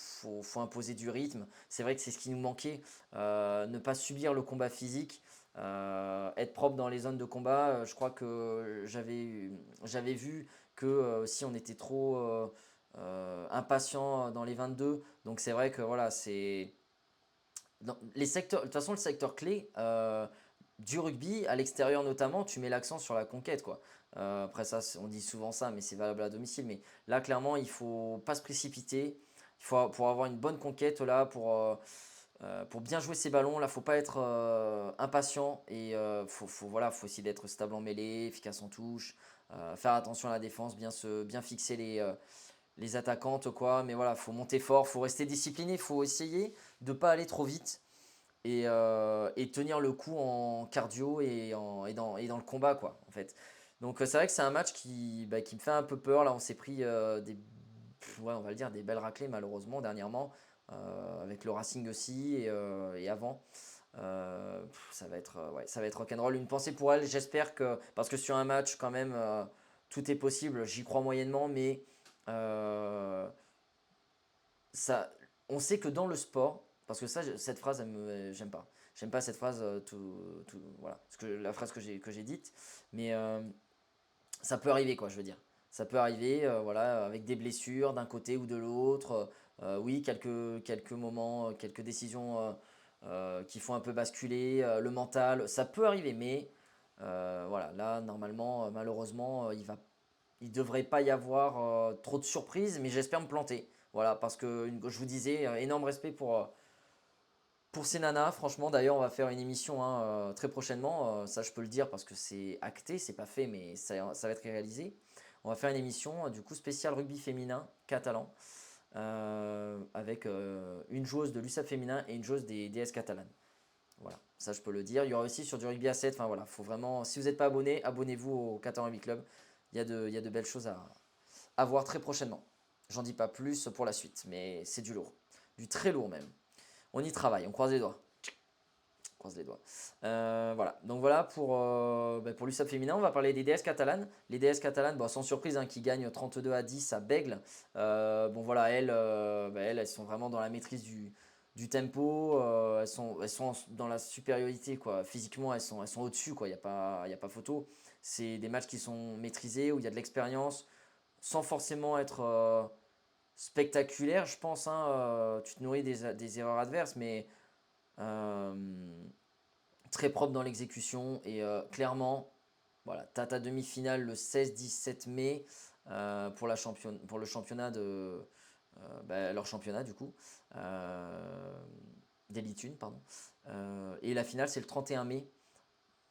A: imposer du rythme. C'est vrai que c'est ce qui nous manquait. Ne pas subir le combat physique. Être propre dans les zones de combat. Je crois que j'avais vu que si on était trop impatient dans les 22. Donc c'est vrai que voilà, c'est dans les secteurs. De toute façon, le secteur clé du rugby, à l'extérieur notamment, tu mets l'accent sur la conquête, quoi. Après ça, on dit souvent ça, mais c'est valable à domicile. Mais là, clairement, il faut pas se précipiter. Il faut pour avoir une bonne conquête là, pour bien jouer ses ballons, là, faut pas être impatient et voilà, faut essayer d'être stable en mêlée, efficace en touche, faire attention à la défense, bien fixer les attaquantes, quoi. Mais voilà, faut monter fort, faut rester discipliné, faut essayer de pas aller trop vite et tenir le coup en cardio et dans le combat, quoi, en fait. Donc c'est vrai que c'est un match qui me fait un peu peur. Là, on s'est pris ouais, on va le dire, des belles raclées malheureusement dernièrement, avec le Racing aussi et avant. Ouais, ça va être rock'n'roll. Une pensée pour elle, j'espère que, parce que sur un match quand même, tout est possible, j'y crois moyennement, mais euh, ça, on sait que dans le sport, parce que ça, cette phrase, j'aime pas. J'aime pas cette phrase, voilà, la phrase que j'ai dite, mais ça peut arriver, quoi, je veux dire. Ça peut arriver, voilà, avec des blessures d'un côté ou de l'autre. Oui, quelques moments, quelques décisions qui font un peu basculer le mental. Ça peut arriver, mais voilà, là, normalement, malheureusement, il devrait pas y avoir trop de surprises, mais j'espère me planter. Voilà, parce que je vous disais, énorme respect pour ces nanas. Franchement, d'ailleurs, on va faire une émission hein, très prochainement. Ça, je peux le dire parce que c'est acté, c'est pas fait, mais ça va être réalisé. On va faire une émission du coup spéciale rugby féminin catalan avec une joueuse de l'USAP féminin et une joueuse des DS catalanes. Voilà, ça je peux le dire. Il y aura aussi sur du rugby à 7. Enfin voilà, faut vraiment. Si vous n'êtes pas abonné, abonnez-vous au Catalan Rugby Club. Il y a de belles choses à voir très prochainement. J'en dis pas plus pour la suite, mais c'est du lourd. Du très lourd même. On y travaille, on croise les doigts. On croise les doigts. Voilà, donc voilà pour l'USAP féminin. On va parler des DS catalanes. Les DS catalanes, bon, sans surprise, hein, qui gagnent 32-10 à Bègle. Bon voilà, elles sont vraiment dans la maîtrise du tempo. Elles sont dans la supériorité, quoi. Physiquement, elles sont au-dessus, quoi. Il y a pas photo. C'est des matchs qui sont maîtrisés, où il y a de l'expérience, sans forcément être spectaculaire, je pense. Hein, tu te nourris des erreurs adverses, mais euh, très propre dans l'exécution. Et clairement, voilà, tu as ta demi-finale le 16-17 mai pour le championnat leur championnat du coup, d'Elite 1, pardon. Et la finale, c'est le 31 mai.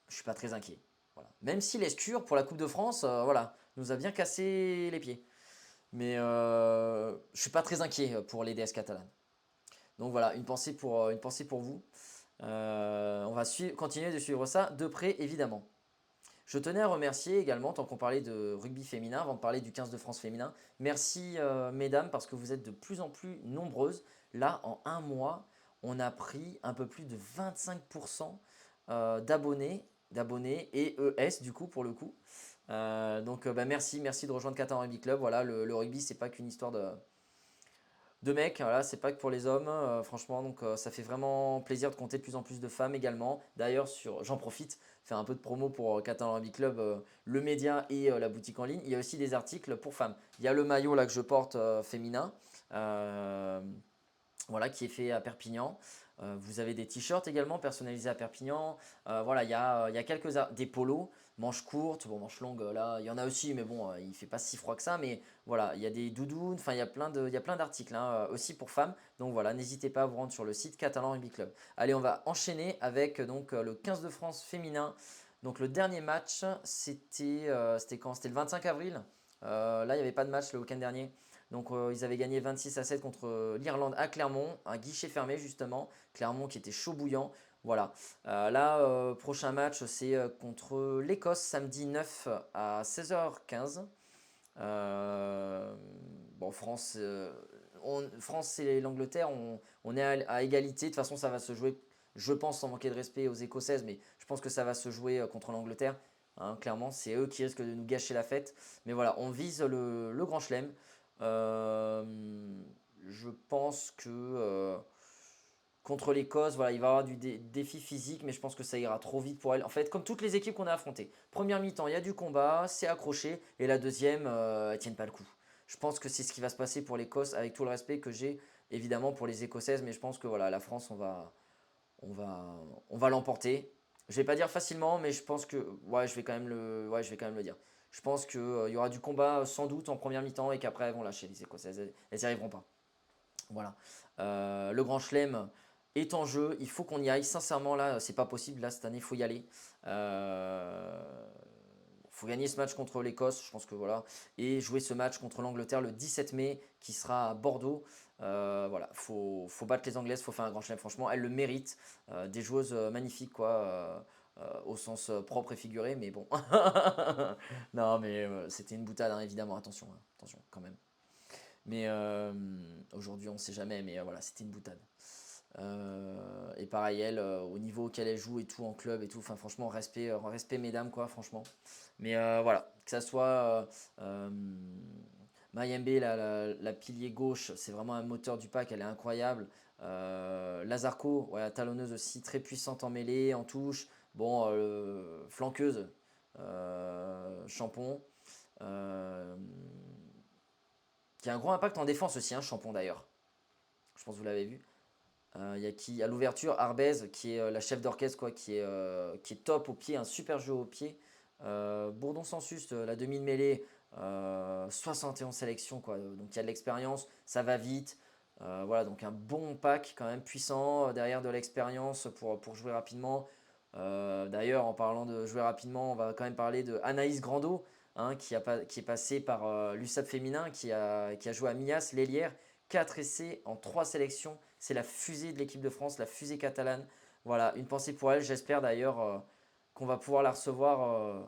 A: Je suis pas très inquiet. Voilà. Même si l'Escure, pour la Coupe de France, voilà, nous a bien cassé les pieds. Mais je suis pas très inquiet pour les DS catalanes. Donc voilà, une pensée pour vous. On va continuer de suivre ça de près, évidemment. Je tenais à remercier également, tant qu'on parlait de rugby féminin, avant de parler du 15 de France féminin, merci mesdames, parce que vous êtes de plus en plus nombreuses. Là, en un mois, on a pris un peu plus de 25% d'abonnés et ES du coup, pour le coup. Donc bah, merci de rejoindre Qatar Rugby Club. Voilà, le rugby, c'est pas qu'une histoire de mecs, voilà, c'est pas que pour les hommes, franchement, donc ça fait vraiment plaisir de compter de plus en plus de femmes également. D'ailleurs, j'en profite, faire un peu de promo pour Catalan Rugby Club, le média et la boutique en ligne. Il y a aussi des articles pour femmes. Il y a le maillot là que je porte féminin, voilà, qui est fait à Perpignan. Vous avez des t-shirts également personnalisés à Perpignan. Voilà, il y a des polos, manches courtes, bon, manches longues, là, il y en a aussi, mais bon, il fait pas si froid que ça. Mais voilà, il y a des doudounes, enfin, il y a plein d'articles hein, aussi pour femmes. Donc voilà, n'hésitez pas à vous rendre sur le site Catalan Rugby Club. Allez, on va enchaîner avec donc le 15 de France féminin. Donc le dernier match, c'était quand? C'était le 25 avril. Là, il n'y avait pas de match le week-end dernier. Donc ils avaient gagné 26-7 contre l'Irlande à Clermont, un guichet fermé justement. Clermont qui était chaud bouillant. Voilà. Là, prochain match, c'est contre l'Écosse samedi 9 à 16h15. Bon, France et l'Angleterre, on est à égalité. De toute façon, ça va se jouer, je pense, sans manquer de respect aux Écossaises, mais je pense que ça va se jouer contre l'Angleterre. Hein, clairement, c'est eux qui risquent de nous gâcher la fête. Mais voilà, on vise le Grand Chelem. Euh, je pense que contre l'Écosse, voilà, il va y avoir du défi physique, mais je pense que ça ira trop vite pour elle. En fait, comme toutes les équipes qu'on a affrontées. Première mi-temps, il y a du combat, c'est accroché, et la deuxième, elles tiennent pas le coup. Je pense que c'est ce qui va se passer pour l'Écosse, avec tout le respect que j'ai évidemment pour les Écossaises, mais je pense que voilà, la France, on va, on va l'emporter. Je vais pas dire facilement, mais je pense que ouais, je vais quand même le dire. Je pense qu'il y aura du combat sans doute en première mi-temps et qu'après elles vont lâcher les Écossaises. Elles n'y arriveront pas. Voilà. Le Grand Chelem est en jeu. Il faut qu'on y aille. Sincèrement, là, c'est pas possible. Là, cette année, il faut y aller. Faut gagner ce match contre l'Écosse, je pense que voilà, et jouer ce match contre l'Angleterre le 17 mai qui sera à Bordeaux. Voilà, faut battre les Anglaises, faut faire un grand chelem. Franchement, elles le méritent. Des joueuses magnifiques, quoi, au sens propre et figuré, mais bon. Non, mais c'était une boutade, hein, évidemment. Attention, hein, attention, quand même. Mais aujourd'hui, on ne sait jamais, mais voilà, c'était une boutade. Et pareil, elle, au niveau auquel elle joue et tout, en club et tout, enfin, franchement, respect mesdames, quoi, franchement. Mais voilà, que ça soit Mayembe, la pilier gauche, c'est vraiment un moteur du pack, elle est incroyable. Lazarko, ouais, talonneuse aussi, très puissante en mêlée, en touche. Bon, flanqueuse, Champon. euh, qui a un gros impact en défense aussi, hein, Champon d'ailleurs. Je pense que vous l'avez vu. Il y a qui à l'ouverture, Arbez, qui est la chef d'orchestre, quoi, qui est top au pied, un super jeu au pied. Bourdon Sansus, la demi de mêlée, 71 sélections, quoi. Donc il y a de l'expérience, ça va vite. Voilà, donc un bon pack quand même puissant, derrière de l'expérience pour jouer rapidement. D'ailleurs, en parlant de jouer rapidement, on va quand même parler de Anaïs Grando, hein, qui est passée par l'USAP féminin, qui a joué à Mias, l'Hélière, 4 essais en 3 sélections. C'est la fusée de l'équipe de France, la fusée catalane. Voilà, une pensée pour elle. J'espère d'ailleurs qu'on va pouvoir la recevoir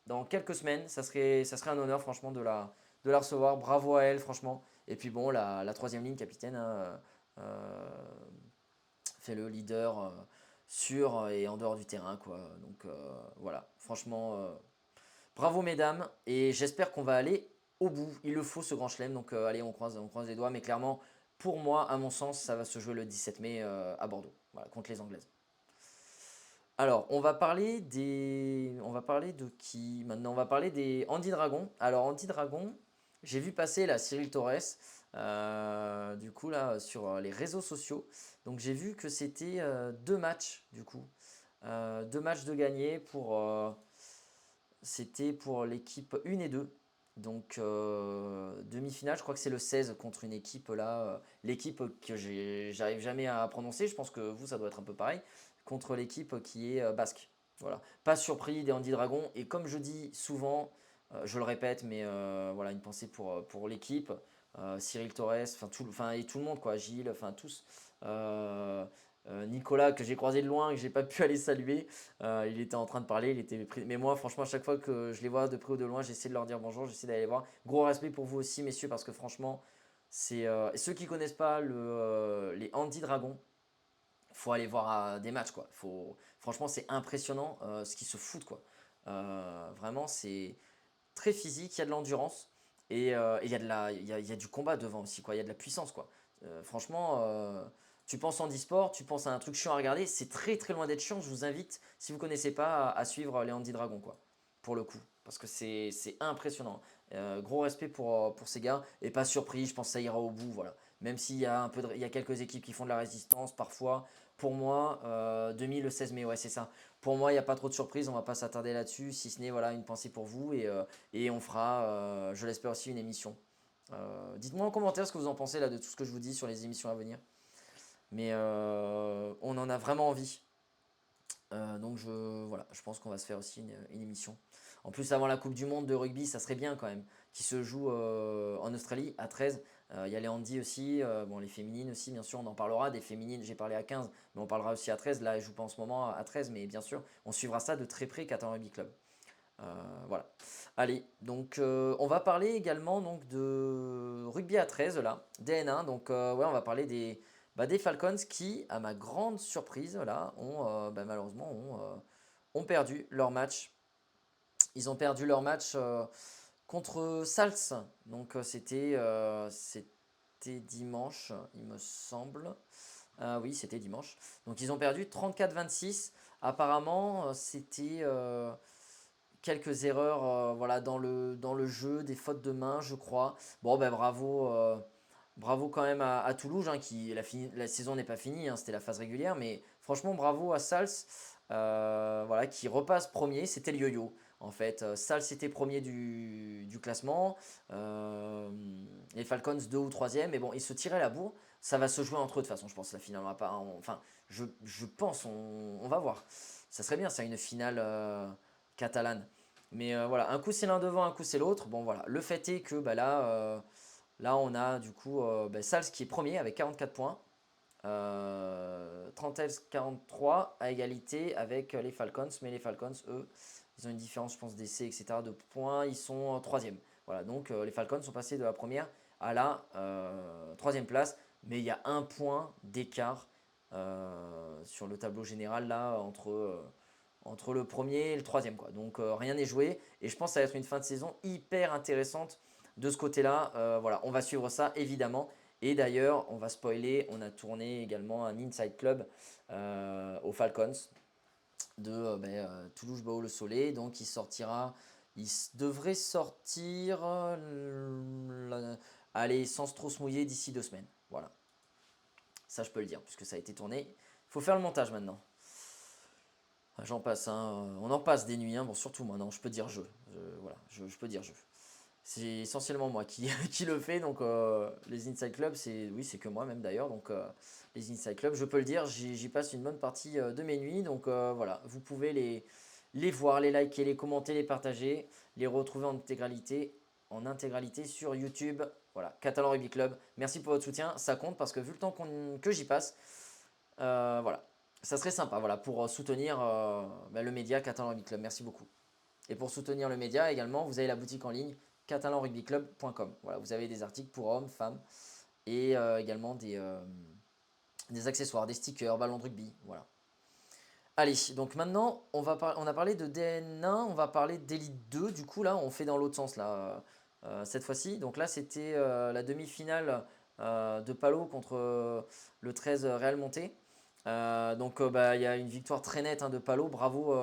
A: dans quelques semaines. Ça serait un honneur, franchement, de la recevoir. Bravo à elle, franchement. Et puis bon, la troisième ligne, capitaine, hein, fait le leader sur et en dehors du terrain, quoi. Donc voilà, franchement, bravo mesdames. Et j'espère qu'on va aller au bout. Il le faut ce grand chelem. Donc allez, on croise les doigts. Mais clairement, pour moi, à mon sens, ça va se jouer le 17 mai à Bordeaux, voilà, contre les Anglaises. Alors, on va parler de qui maintenant? On va parler des Andy Dragon. Alors, Andy Dragon, j'ai vu passer là Cyril Torres, du coup là sur les réseaux sociaux. Donc j'ai vu que c'était deux matchs du coup. Deux matchs de gagner c'était pour l'équipe 1 et 2. Donc demi-finale, je crois que c'est le 16 contre une équipe là, l'équipe que j'arrive jamais à prononcer, je pense que vous ça doit être un peu pareil, contre l'équipe qui est basque. Voilà. Pas surpris des Andy Dragon, et comme je dis souvent, je le répète, mais voilà, une pensée pour l'équipe, Cyril Torres, et tout le monde quoi, Gilles, enfin tous. Euh, Nicolas que j'ai croisé de loin, que j'ai pas pu aller saluer. Il était en train de parler, il était pris. Mais moi, franchement, à chaque fois que je les vois de près ou de loin, j'essaie de leur dire bonjour, j'essaie d'aller les voir. Gros respect pour vous aussi, messieurs, parce que franchement, c'est ceux qui connaissent pas les Andy Dragons, faut aller voir des matchs quoi. Franchement, c'est impressionnant ce qu'ils se foutent quoi. Vraiment, c'est très physique, il y a de l'endurance et il y a il y a du combat devant aussi quoi. Il y a de la puissance quoi. Franchement. Tu penses en e-sport, tu penses à un truc chiant à regarder, c'est très très loin d'être chiant. Je vous invite, si vous ne connaissez pas, à suivre les Andy Dragon, quoi. Pour le coup. Parce que c'est impressionnant. Gros respect pour ces gars. Et pas surpris, je pense que ça ira au bout. Voilà. Même s'il y a il y a quelques équipes qui font de la résistance parfois. Pour moi, le 16 mai, ouais, c'est ça. Pour moi, il n'y a pas trop de surprises. On va pas s'attarder là-dessus. Si ce n'est voilà, une pensée pour vous. Et on fera, je l'espère aussi, une émission. Dites-moi en commentaire ce que vous en pensez là, de tout ce que je vous dis sur les émissions à venir. Mais on en a vraiment envie. Donc voilà, je pense qu'on va se faire aussi une émission. En plus, avant la Coupe du Monde de rugby, ça serait bien quand même, qui se joue en Australie à 13. Il y a les handis aussi, bon, les féminines aussi, bien sûr, on en parlera. Des féminines, j'ai parlé à 15, mais on parlera aussi à 13. Là, elles ne jouent pas en ce moment à 13, mais bien sûr, on suivra ça de très près, Qatar Rugby Club. Voilà. Allez, donc on va parler également donc, de rugby à 13, là, DN1. Donc ouais, on va parler des Falcons qui, à ma grande surprise, là, malheureusement ont perdu leur match. Ils ont perdu leur match contre Sals. Donc c'était dimanche, il me semble. Oui, c'était dimanche. Donc ils ont perdu 34-26. Apparemment, c'était quelques erreurs voilà, dans le jeu, des fautes de main, je crois. Bon, ben bravo, bravo quand même à Toulouse, hein, la saison n'est pas finie, hein, c'était la phase régulière, mais franchement, bravo à Sals, voilà, qui repasse premier. C'était le yo-yo. En fait, Sals était premier du classement, les Falcons 2 ou 3e, mais bon, ils se tiraient la bourre. Ça va se jouer entre eux de toute façon, je pense, la finale. Enfin, je pense, on va voir. Ça serait bien, c'est une finale catalane. Mais voilà, un coup c'est l'un devant, un coup c'est l'autre. Bon voilà, le fait est que là on a du coup Sals qui est premier avec 44 points. Trentels 43 à égalité avec les Falcons. Mais les Falcons, eux, ils ont une différence, je pense, d'essais, etc. de points. Ils sont troisième. Voilà, donc les Falcons sont passés de la première à la troisième place. Mais il y a un point d'écart sur le tableau général là entre le premier et le troisième, quoi. Donc rien n'est joué. Et je pense que ça va être une fin de saison hyper intéressante de ce côté-là. Voilà, on va suivre ça évidemment. Et d'ailleurs, on va spoiler, on a tourné également un Inside Club aux Falcons de Toulouse-Bao-le-Soleil. Donc il devrait sortir, allez, sans trop se mouiller d'ici 2 semaines. Voilà. Ça, je peux le dire, puisque ça a été tourné. Il faut faire le montage maintenant. J'en passe, hein. On en passe des nuits, hein. Bon, surtout moi, non, je peux dire jeu. Voilà, je peux dire jeu. C'est essentiellement moi qui, qui le fait, donc les Inside Club, oui, c'est que moi même d'ailleurs, donc les Inside Club, je peux le dire, j'y passe une bonne partie de mes nuits, donc voilà, vous pouvez les voir, les liker, les commenter, les partager, les retrouver en intégralité sur YouTube. Voilà, Catalan Rugby Club. Merci pour votre soutien, ça compte parce que vu le temps que j'y passe, voilà, ça serait sympa, voilà, pour soutenir le média Catalan Rugby Club. Merci beaucoup. Et pour soutenir le média également, vous avez la boutique en ligne catalanrugbyclub.com. Voilà, vous avez des articles pour hommes, femmes et également des accessoires, des stickers, ballons de rugby. Voilà. Allez, donc maintenant, on a parlé de DN1, on va parler d'Elite 2. Du coup, là, on fait dans l'autre sens, là, cette fois-ci. Donc là, c'était la demi-finale de Palo contre le 13 Real Monté. Donc, il y a une victoire très nette, hein, de Palo. Bravo,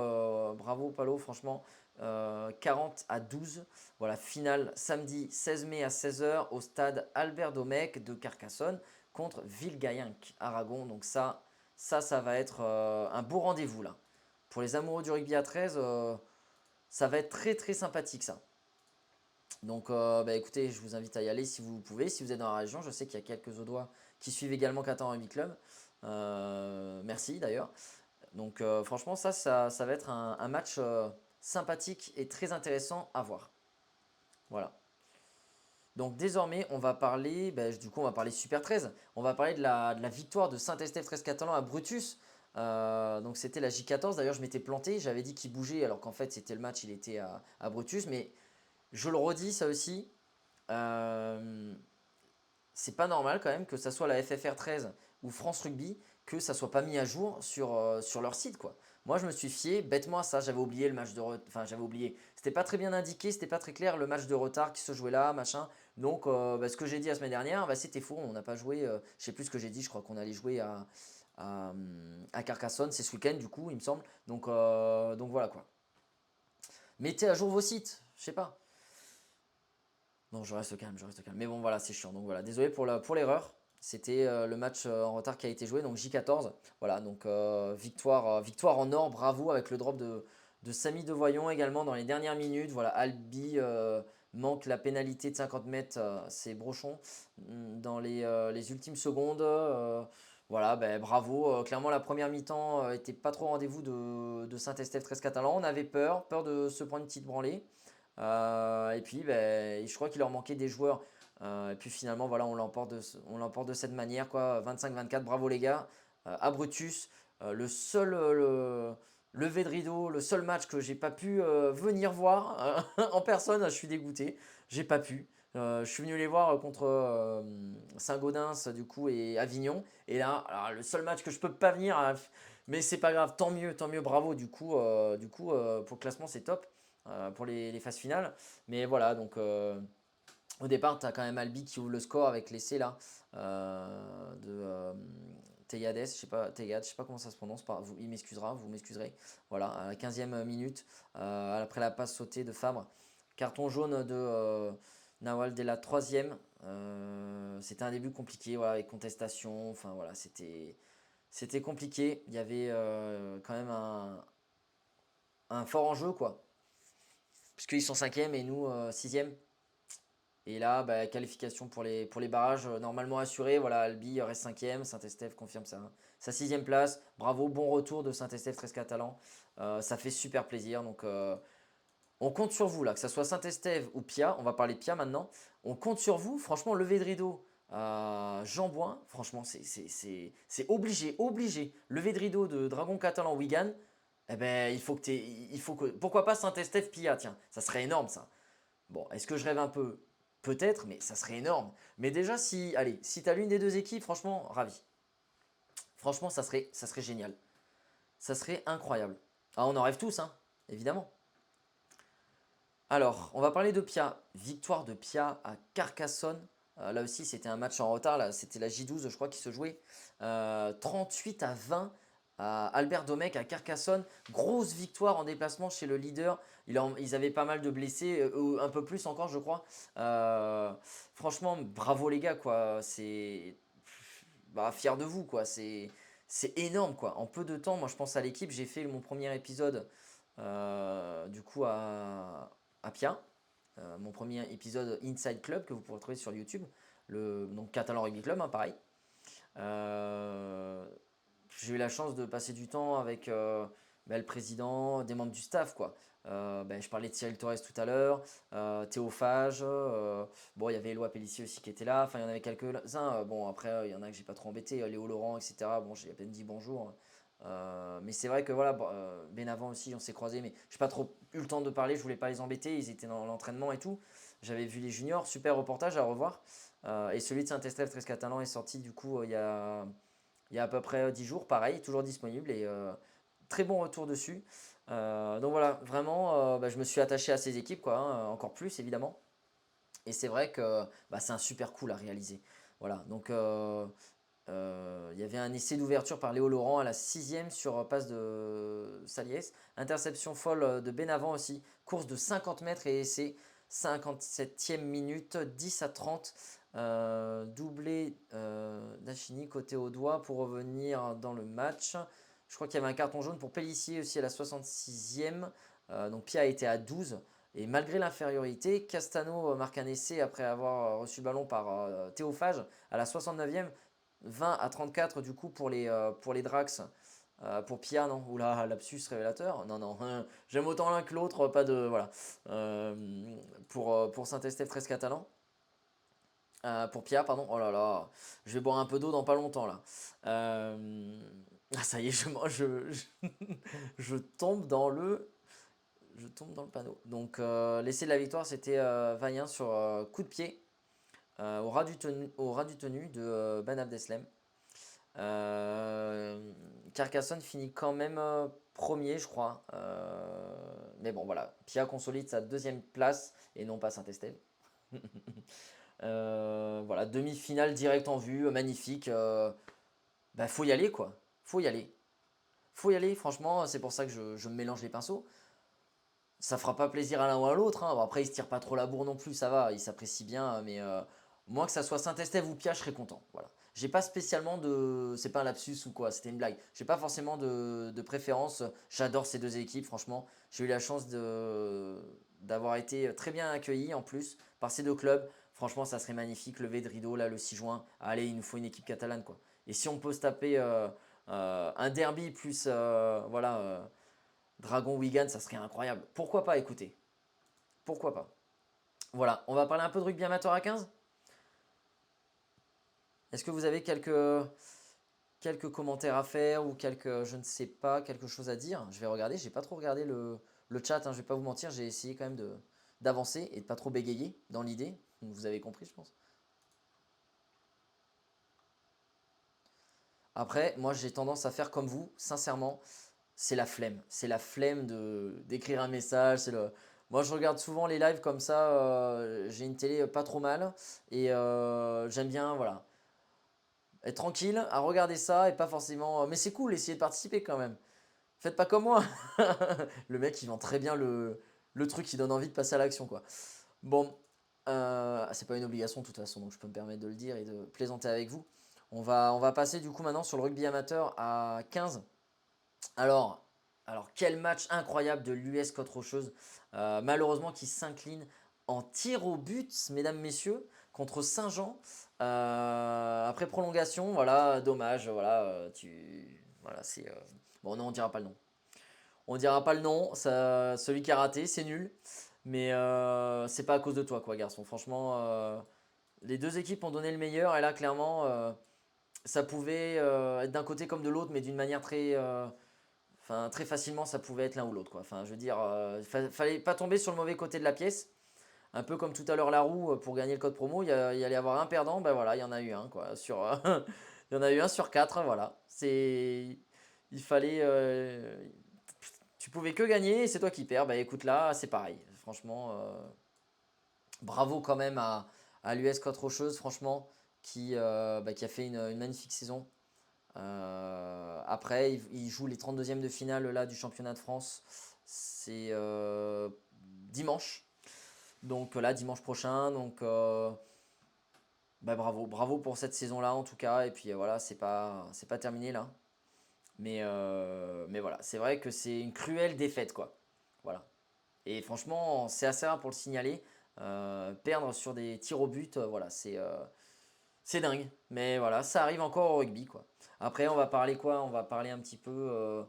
A: bravo Palo, franchement. 40-12. Voilà, finale samedi 16 mai à 16 h au stade Albert Domecq de Carcassonne contre Villegayenc, Aragon. Donc ça va être un beau rendez-vous là. Pour les amoureux du rugby à 13, ça va être très très sympathique ça. Donc écoutez, je vous invite à y aller si vous pouvez, si vous êtes dans la région. Je sais qu'il y a quelques Audois qui suivent également Catalan Rugby Club. Merci d'ailleurs. Donc franchement ça va être un match sympathique et très intéressant à voir. Voilà. Donc désormais, on va parler, du coup, on va parler Super 13. On va parler de la victoire de Saint-Estèphe 13 Catalan à Brutus. Donc c'était la J14. D'ailleurs, je m'étais planté. J'avais dit qu'il bougeait, alors qu'en fait, c'était le match, il était à Brutus. Mais je le redis, ça aussi. C'est pas normal quand même que ça soit la FFR 13 ou France Rugby, que ça soit pas mis à jour sur leur site, quoi. Moi, je me suis fié bêtement à ça. J'avais oublié le match de retard. Enfin, j'avais oublié. C'était pas très bien indiqué, c'était pas très clair le match de retard qui se jouait là, machin. Donc, ce que j'ai dit la semaine dernière, c'était faux. On n'a pas joué. Je sais plus ce que j'ai dit. Je crois qu'on allait jouer à Carcassonne. C'est ce week-end, du coup, il me semble. Donc voilà quoi. Mettez à jour vos sites. Je sais pas. Non, je reste calme, je reste calme. Mais bon, voilà, c'est chiant. Donc voilà, désolé pour l'erreur. C'était le match en retard qui a été joué, donc J14. Voilà, donc victoire en or, bravo, avec le drop de Samy Devoyon également dans les dernières minutes. Voilà, Albi manque la pénalité de 50 mètres, c'est Brochon, dans les ultimes secondes. Voilà, bravo. Clairement, la première mi-temps était pas trop au rendez-vous de Saint-Estèphe 13 Catalan. On avait peur de se prendre une petite branlée. Et puis, je crois qu'il leur manquait des joueurs. Et puis finalement, voilà, on l'emporte de cette manière, quoi. 25-24, bravo les gars. À Brutus, le seul lever de rideau, le seul match que j'ai pas pu venir voir en personne, je suis dégoûté. J'ai pas pu. Je suis venu les voir contre Saint-Gaudens du coup et Avignon. Et là, alors, le seul match que je peux pas venir, mais c'est pas grave, tant mieux, bravo. Pour le classement, c'est top pour les phases finales. Mais voilà, donc au départ, tu as quand même Albi qui ouvre le score avec l'essai là de Teyades, je sais pas comment ça se prononce, il m'excusera, vous m'excuserez. Voilà, à la 15e minute, après la passe sautée de Fabre. Carton jaune de Nawal dès la 3e. C'était un début compliqué, voilà, avec contestation. Enfin voilà, c'était compliqué. Il y avait quand même un fort enjeu, quoi. Puisqu'ils sont 5e et nous 6e. Et là, qualification pour les barrages normalement assurés. Voilà, Albi reste 5e. Saint-Estèphe confirme sa 6e place. Bravo, bon retour de Saint-Estèphe 13 Catalan. Ça fait super plaisir. Donc, on compte sur vous, là, que ce soit Saint-Estèphe ou Pia. On va parler Pia maintenant. On compte sur vous. Franchement, lever de rideau. Jean Boin, franchement, c'est obligé. Lever de rideau de Dragon Catalan Wigan. Eh ben, pourquoi pas Saint-Estèphe Pia, tiens, ça serait énorme ça. Bon, est-ce que je rêve un peu? Peut-être, mais ça serait énorme. Mais déjà, si tu as l'une des deux équipes, franchement, ravi. Franchement, ça serait génial. Ça serait incroyable. Ah, on en rêve tous, hein, évidemment. Alors, on va parler de Pia. Victoire de Pia à Carcassonne. Là aussi, c'était un match en retard. Là, c'était la J12, je crois, qui se jouait. 38-20. à Albert Domecq à Carcassonne. Grosse victoire en déplacement chez le leader. Ils avaient pas mal de blessés, un peu plus encore, je crois. Euh, Franchement, bravo les gars, quoi. C'est bah, fier de vous, quoi. C'est énorme, quoi. En peu de temps, moi, je pense à l'équipe. J'ai fait mon premier épisode, du coup, à Pia. Mon premier épisode Inside Club que vous pourrez trouver sur YouTube. Donc, Catalan Rugby Club, hein, pareil. Euh, j'ai eu la chance de passer du temps avec le président, des membres du staff, quoi. Je parlais de Cyril Torres tout à l'heure, Théophage, bon, il y avait Éloi Pellissier aussi qui était là, enfin, il y en avait quelques-uns. Bon, après, il y en a que j'ai pas trop embêté, Léo Laurent, etc. Bon, j'ai à peine dit bonjour. Mais c'est vrai que voilà, Benavent aussi, on s'est croisés, mais j'ai pas trop eu le temps de parler, je voulais pas les embêter, ils étaient dans l'entraînement et tout. J'avais vu les juniors, super reportage à revoir. Et celui de Saint-Estèphe, 13 Catalan, est sorti du coup il y a à peu près 10 jours, pareil, toujours disponible et très bon retour dessus. Donc voilà, vraiment, je me suis attaché à ces équipes, quoi, hein, encore plus évidemment. Et c'est vrai que c'est un super coup à réaliser. Voilà, donc il y avait un essai d'ouverture par Léo Laurent à la 6e sur passe de Saliès. Interception folle de Benavent aussi. Course de 50 mètres et essai. 57e minute, 10-30. Doublé d'Achini côté au doigt pour revenir dans le match. Je crois qu'il y avait un carton jaune pour Pellissier aussi à la 66e. Donc Pia était à 12. Et malgré l'infériorité, Castano marque un essai après avoir reçu le ballon par Théophage à la 69e. 20-34 du coup pour les Drax. Pour Pia, non. Oula, lapsus révélateur. Non, non. J'aime autant l'un que l'autre. Pas de. Voilà. Pour Saint-Estèphe 13 catalan. Pour Pia, pardon. Oh là là. Je vais boire un peu d'eau dans pas longtemps là. Ça y est, je tombe dans le. Je tombe dans le panneau. Donc, l'essai de la victoire, c'était Vaillant sur coup de pied au ras du tenu de Ben Abdeslem. Carcassonne finit quand même premier, je crois. Mais bon, voilà. Pia consolide sa deuxième place et non pas Saint-Estève. Voilà, demi-finale direct en vue, magnifique. Faut y aller, quoi. Faut y aller. Faut y aller, franchement, c'est pour ça que je me mélange les pinceaux. Ça fera pas plaisir à l'un ou à l'autre, hein. Bon, après, ils se tirent pas trop la bourre non plus, ça va, ils s'apprécient bien. Mais moi, que ça soit Saint-Estève ou Pia, je serais content. Voilà. J'ai pas spécialement de. C'est pas un lapsus ou quoi, c'était une blague. J'ai pas forcément de préférence. J'adore ces deux équipes, franchement. J'ai eu la chance d'avoir été très bien accueilli en plus par ces deux clubs. Franchement, ça serait magnifique. Lever de rideau là le 6 juin. Allez, il nous faut une équipe catalane, quoi. Et si on peut se taper un derby plus. Voilà. Dragon Wigan, ça serait incroyable. Pourquoi pas, écoutez. Pourquoi pas. Voilà, on va parler un peu de rugby amateur à 15. Est-ce que vous avez quelques commentaires à faire ou je ne sais pas, quelque chose à dire? Je vais regarder, j'ai pas trop regardé le chat, hein, je vais pas vous mentir, j'ai essayé quand même d'avancer et de pas trop bégayer dans l'idée. Vous avez compris, je pense. Après, moi j'ai tendance à faire comme vous, sincèrement, c'est la flemme. C'est la flemme d'écrire un message. Moi, je regarde souvent les lives comme ça. J'ai une télé pas trop mal. Et j'aime bien, voilà, être tranquille à regarder ça et pas forcément. Mais c'est cool, essayer de participer quand même. Faites pas comme moi. Le mec, il vend très bien le truc qui donne envie de passer à l'action, quoi. Bon, c'est pas une obligation de toute façon, donc je peux me permettre de le dire et de plaisanter avec vous. On va passer du coup maintenant sur le rugby amateur à 15. Alors, quel match incroyable de l'US contre Rocheuse. Malheureusement, qui s'incline en tir au but, mesdames, messieurs, contre Saint-Jean. Après prolongation, voilà, dommage. Voilà, voilà, c'est. Bon, non, on dira pas le nom. On dira pas le nom. Celui qui a raté, c'est nul. Mais c'est pas à cause de toi, quoi, garçon. Franchement, les deux équipes ont donné le meilleur. Et là, clairement, ça pouvait être d'un côté comme de l'autre, mais d'une manière Enfin, très facilement, ça pouvait être l'un ou l'autre, quoi. Enfin, je veux dire, fallait pas tomber sur le mauvais côté de la pièce. Un peu comme tout à l'heure la roue, pour gagner le code promo, il y allait y avoir un perdant. Ben voilà, il y en a eu un, quoi. Il y en a eu un sur quatre, voilà. Il fallait, tu pouvais que gagner et c'est toi qui perds. Bah écoute là, c'est pareil. Franchement, bravo quand même à l'US Côte Rocheuse, franchement, qui a fait une magnifique saison. après, ils jouent les 32e de finale là, du championnat de France. C'est dimanche. Donc là, dimanche prochain. Donc bah, bravo, bravo pour cette saison-là en tout cas. Et puis voilà, c'est pas terminé là. Mais voilà, c'est vrai que c'est une cruelle défaite quoi. Voilà. Et franchement, c'est assez rare pour le signaler. Perdre sur des tirs au but, voilà, c'est dingue. Mais voilà, ça arrive encore au rugby quoi. Après, on va parler quoi? On va parler un petit peu.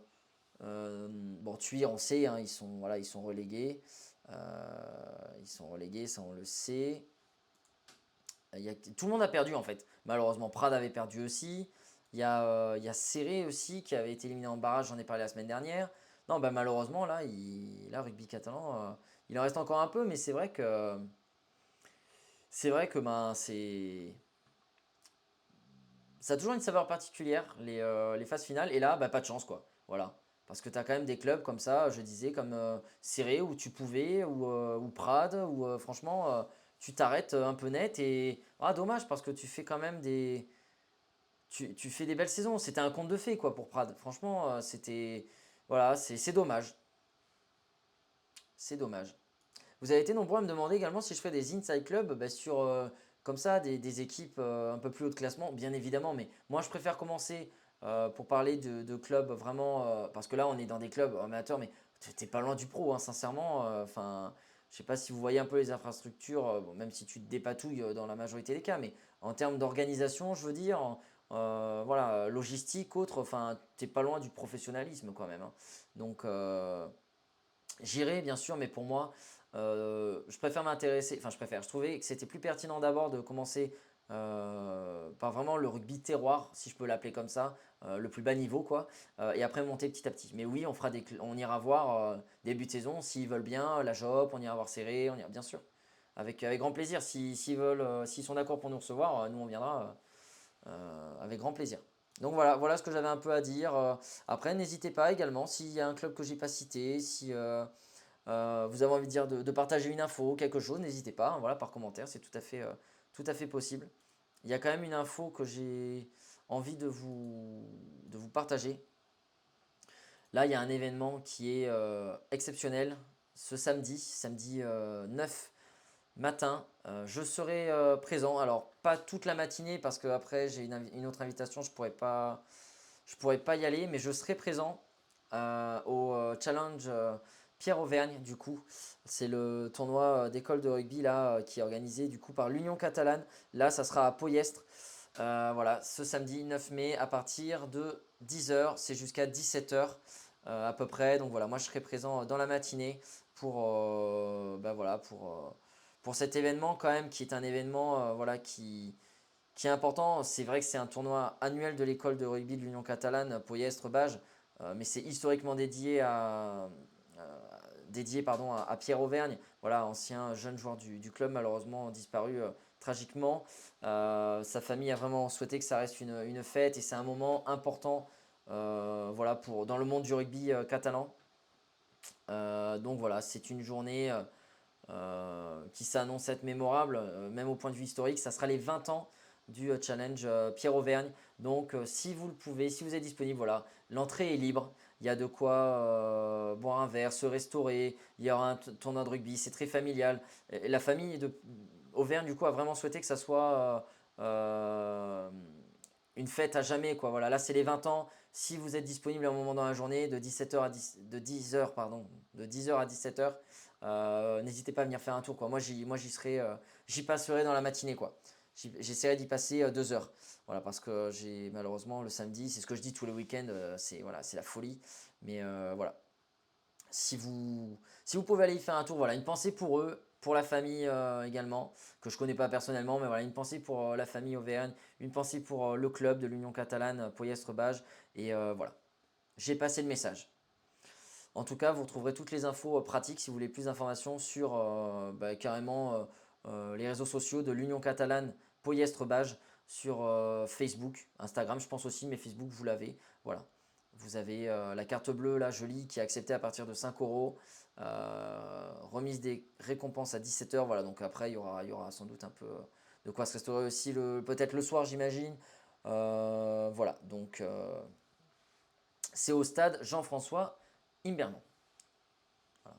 A: Bon, Thuir, on sait, hein, voilà, ils sont relégués. Ils sont relégués, ça on le sait. Tout le monde a perdu en fait. Malheureusement, Prades avait perdu aussi. Il y a Serré aussi qui avait été éliminé en barrage, j'en ai parlé la semaine dernière. Non, bah malheureusement, là, rugby catalan, il en reste encore un peu, mais c'est vrai que ben, ça a toujours une saveur particulière, les phases finales. Et là, bah, pas de chance, quoi. Voilà. Parce que tu as quand même des clubs comme ça, je disais, comme Serré, où tu pouvais, ou Prades, où franchement, tu t'arrêtes un peu net. Et ah, dommage, parce que tu fais quand même tu fais des belles saisons. C'était un conte de fées, quoi, pour Prades. Franchement, c'était. Voilà, c'est dommage. C'est dommage. Vous avez été nombreux à me demander également si je fais des inside clubs bah, sur comme ça des équipes un peu plus haut de classement, bien évidemment. Mais moi, je préfère commencer pour parler de clubs vraiment parce que là, on est dans des clubs amateurs, mais t'es pas loin du pro, hein, sincèrement. Enfin, je sais pas si vous voyez un peu les infrastructures, bon, même si tu te dépatouilles dans la majorité des cas, mais en termes d'organisation, je veux dire, voilà, logistique, autre, enfin, t'es pas loin du professionnalisme quand même, hein. Donc, j'irai bien sûr, mais pour moi, je préfère m'intéresser, enfin je préfère, je trouvais que c'était plus pertinent d'abord de commencer par vraiment le rugby terroir, si je peux l'appeler comme ça, le plus bas niveau quoi, et après monter petit à petit. Mais oui, on ira voir début de saison s'ils veulent bien, la Jop, on ira voir Serré, on ira bien sûr, avec grand plaisir. S'ils veulent, s'ils sont d'accord pour nous recevoir, nous on viendra avec grand plaisir. Donc voilà, voilà ce que j'avais un peu à dire. Après, n'hésitez pas également s'il y a un club que j'ai pas cité, si vous avez envie de dire de partager une info, quelque chose, n'hésitez pas, hein, voilà, par commentaire, c'est tout à fait possible. Il y a quand même une info que j'ai envie de vous partager. Là, il y a un événement qui est exceptionnel. Ce samedi 9 matin, je serai présent. Alors, pas toute la matinée parce que après j'ai une autre invitation, je pourrais pas y aller, mais je serai présent au challenge Pierre Auvergne du coup. C'est le tournoi d'école de rugby là qui est organisé du coup par l'Union catalane. Là, ça sera à Poyestre. Voilà, ce samedi 9 mai à partir de 10 h, c'est jusqu'à 17 h à peu près. Donc voilà, moi je serai présent dans la matinée pour, bah, voilà, pour cet événement quand même qui est un événement voilà, qui est important. C'est vrai que c'est un tournoi annuel de l'école de rugby de l'Union catalane, Poyestre-Bage, mais c'est historiquement dédié pardon, à Pierre Auvergne, voilà, ancien jeune joueur du club, malheureusement disparu tragiquement. Sa famille a vraiment souhaité que ça reste une fête et c'est un moment important voilà, dans le monde du rugby catalan. Donc voilà, c'est une journée qui s'annonce être mémorable, même au point de vue historique. Ça sera les 20 ans du challenge Pierre Auvergne. Donc si vous le pouvez, si vous êtes disponible, voilà, l'entrée est libre. Il y a de quoi boire un verre, se restaurer. Il y aura un tournoi de rugby, c'est très familial. Et la famille de Auvergne, du coup, a vraiment souhaité que ça soit une fête à jamais, quoi. Voilà, là, c'est les 20 ans. Si vous êtes disponible à un moment dans la journée, de 17 h de 10 heures, pardon, de 10 h à 17 h, n'hésitez pas à venir faire un tour, quoi. Moi, j'y serai, j'y passerai dans la matinée, quoi. J'essaierai d'y passer 2 heures. Voilà, parce que j'ai malheureusement le samedi, c'est ce que je dis tous les week-ends, c'est voilà, c'est la folie. Mais voilà, si vous pouvez aller y faire un tour, voilà, une pensée pour eux, pour la famille également, que je connais pas personnellement, mais voilà, une pensée pour la famille Auvergne, une pensée pour le club de l'Union catalane, Poyestre-Bage, et voilà, j'ai passé le message. En tout cas, vous retrouverez toutes les infos pratiques si vous voulez plus d'informations sur bah, carrément les réseaux sociaux de l'Union catalane Poyestre-Bage sur Facebook, Instagram, je pense aussi, mais Facebook, vous l'avez. Voilà. Vous avez la carte bleue, là, jolie, qui est acceptée à partir de 5 euros. Remise des récompenses à 17 h. Voilà, donc après, il y aura sans doute un peu de quoi se restaurer aussi, peut-être le soir, j'imagine. Voilà, donc C'est au stade Jean-François Imbernon. Voilà.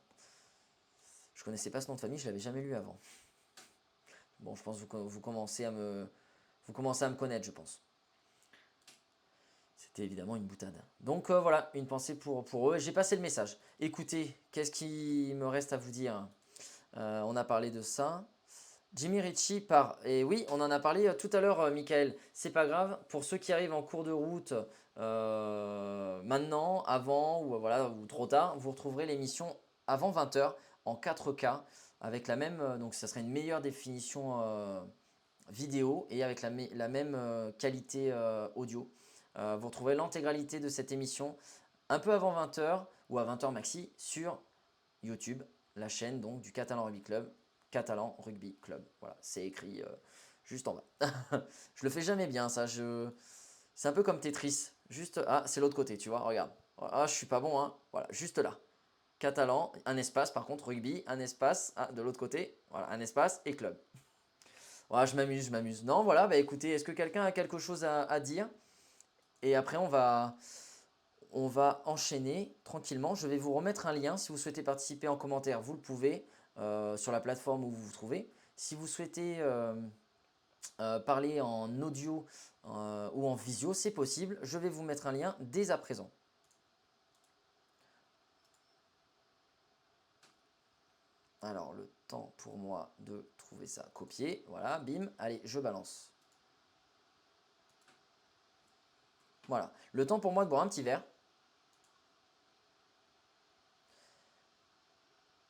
A: Je ne connaissais pas ce nom de famille, je ne l'avais jamais lu avant. Bon, je pense que vous commencez à me connaître, je pense. C'était évidemment une boutade. Donc voilà, une pensée pour eux. J'ai passé le message. Écoutez, qu'est-ce qu'il me reste à vous dire? On a parlé de ça. Jimmy Ritchie part. Et oui, on en a parlé tout à l'heure, Michael. C'est pas grave. Pour ceux qui arrivent en cours de route, maintenant, avant ou, voilà, ou trop tard, vous retrouverez l'émission avant 20h en 4K avec la même. Donc, ça serait une meilleure définition vidéo et avec la même qualité audio. Vous retrouverez l'intégralité de cette émission un peu avant 20h ou à 20h maxi sur YouTube, la chaîne donc du Catalan Rugby Club, Catalan Rugby Club. Voilà, c'est écrit juste en bas. Je le fais jamais bien ça, c'est un peu comme Tetris. Juste, ah, c'est l'autre côté, tu vois, regarde. Ah, je suis pas bon, hein. Voilà, juste là. Catalan, un espace, par contre, rugby, un espace, ah, de l'autre côté, voilà, un espace et club. Voilà, je m'amuse, je m'amuse. Non, voilà, bah écoutez, est-ce que quelqu'un a quelque chose à dire? Et après, on va enchaîner tranquillement. Je vais vous remettre un lien. Si vous souhaitez participer en commentaire, vous le pouvez sur la plateforme où vous vous trouvez. Si vous souhaitez parler en audio ou en visio, c'est possible. Je vais vous mettre un lien dès à présent. Alors, le temps pour moi de trouver ça. Copier. Voilà, bim. Allez, je balance. Voilà. Le temps pour moi de boire un petit verre.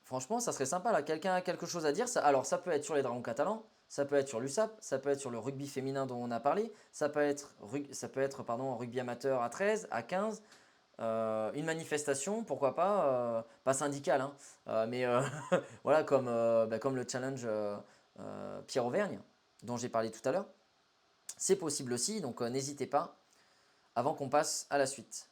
A: Franchement, ça serait sympa là. Quelqu'un a quelque chose à dire ça, alors, ça peut être sur les Dragons catalans, ça peut être sur l'USAP, ça peut être sur le rugby féminin dont on a parlé, ça peut être pardon, rugby amateur à 13, à 15, une manifestation, pourquoi pas syndicale, hein, mais voilà, comme le challenge Pierre Auvergne dont j'ai parlé tout à l'heure. C'est possible aussi, donc n'hésitez pas avant qu'on passe à la suite.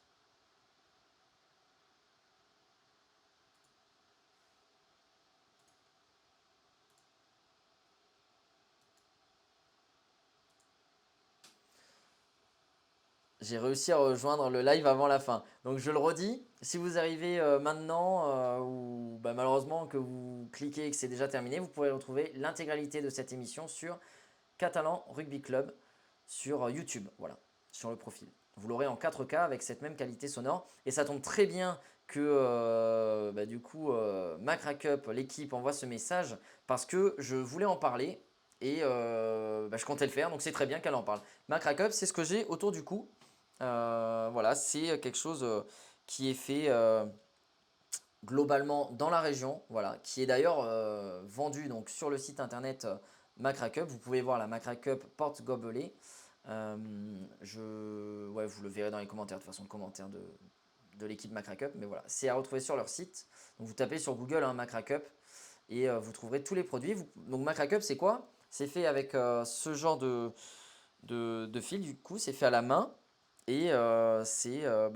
A: J'ai réussi à rejoindre le live avant la fin. Donc je le redis, si vous arrivez maintenant ou bah, malheureusement que vous cliquez et que c'est déjà terminé, vous pourrez retrouver l'intégralité de cette émission sur Catalan Rugby Club sur YouTube, voilà, sur le profil. Vous l'aurez en 4K avec cette même qualité sonore et ça tombe très bien que bah, du coup Macra Cup, l'équipe envoie ce message parce que je voulais en parler et bah, je comptais le faire donc c'est très bien qu'elle en parle. Macra Cup, c'est ce que j'ai autour du cou. Voilà, c'est quelque chose qui est fait globalement dans la région, voilà, qui est d'ailleurs vendu donc sur le site internet Macra Cup. Vous pouvez voir la Macra Cup porte gobelet. Ouais, vous le verrez dans les commentaires, de toute façon, le commentaire de l'équipe Macra Cup. Mais voilà, c'est à retrouver sur leur site. Donc vous tapez sur Google Macra Cup et vous trouverez tous les produits. Donc Macra Cup, c'est quoi? C'est fait avec ce genre de fil, du coup, c'est fait à la main. Et bah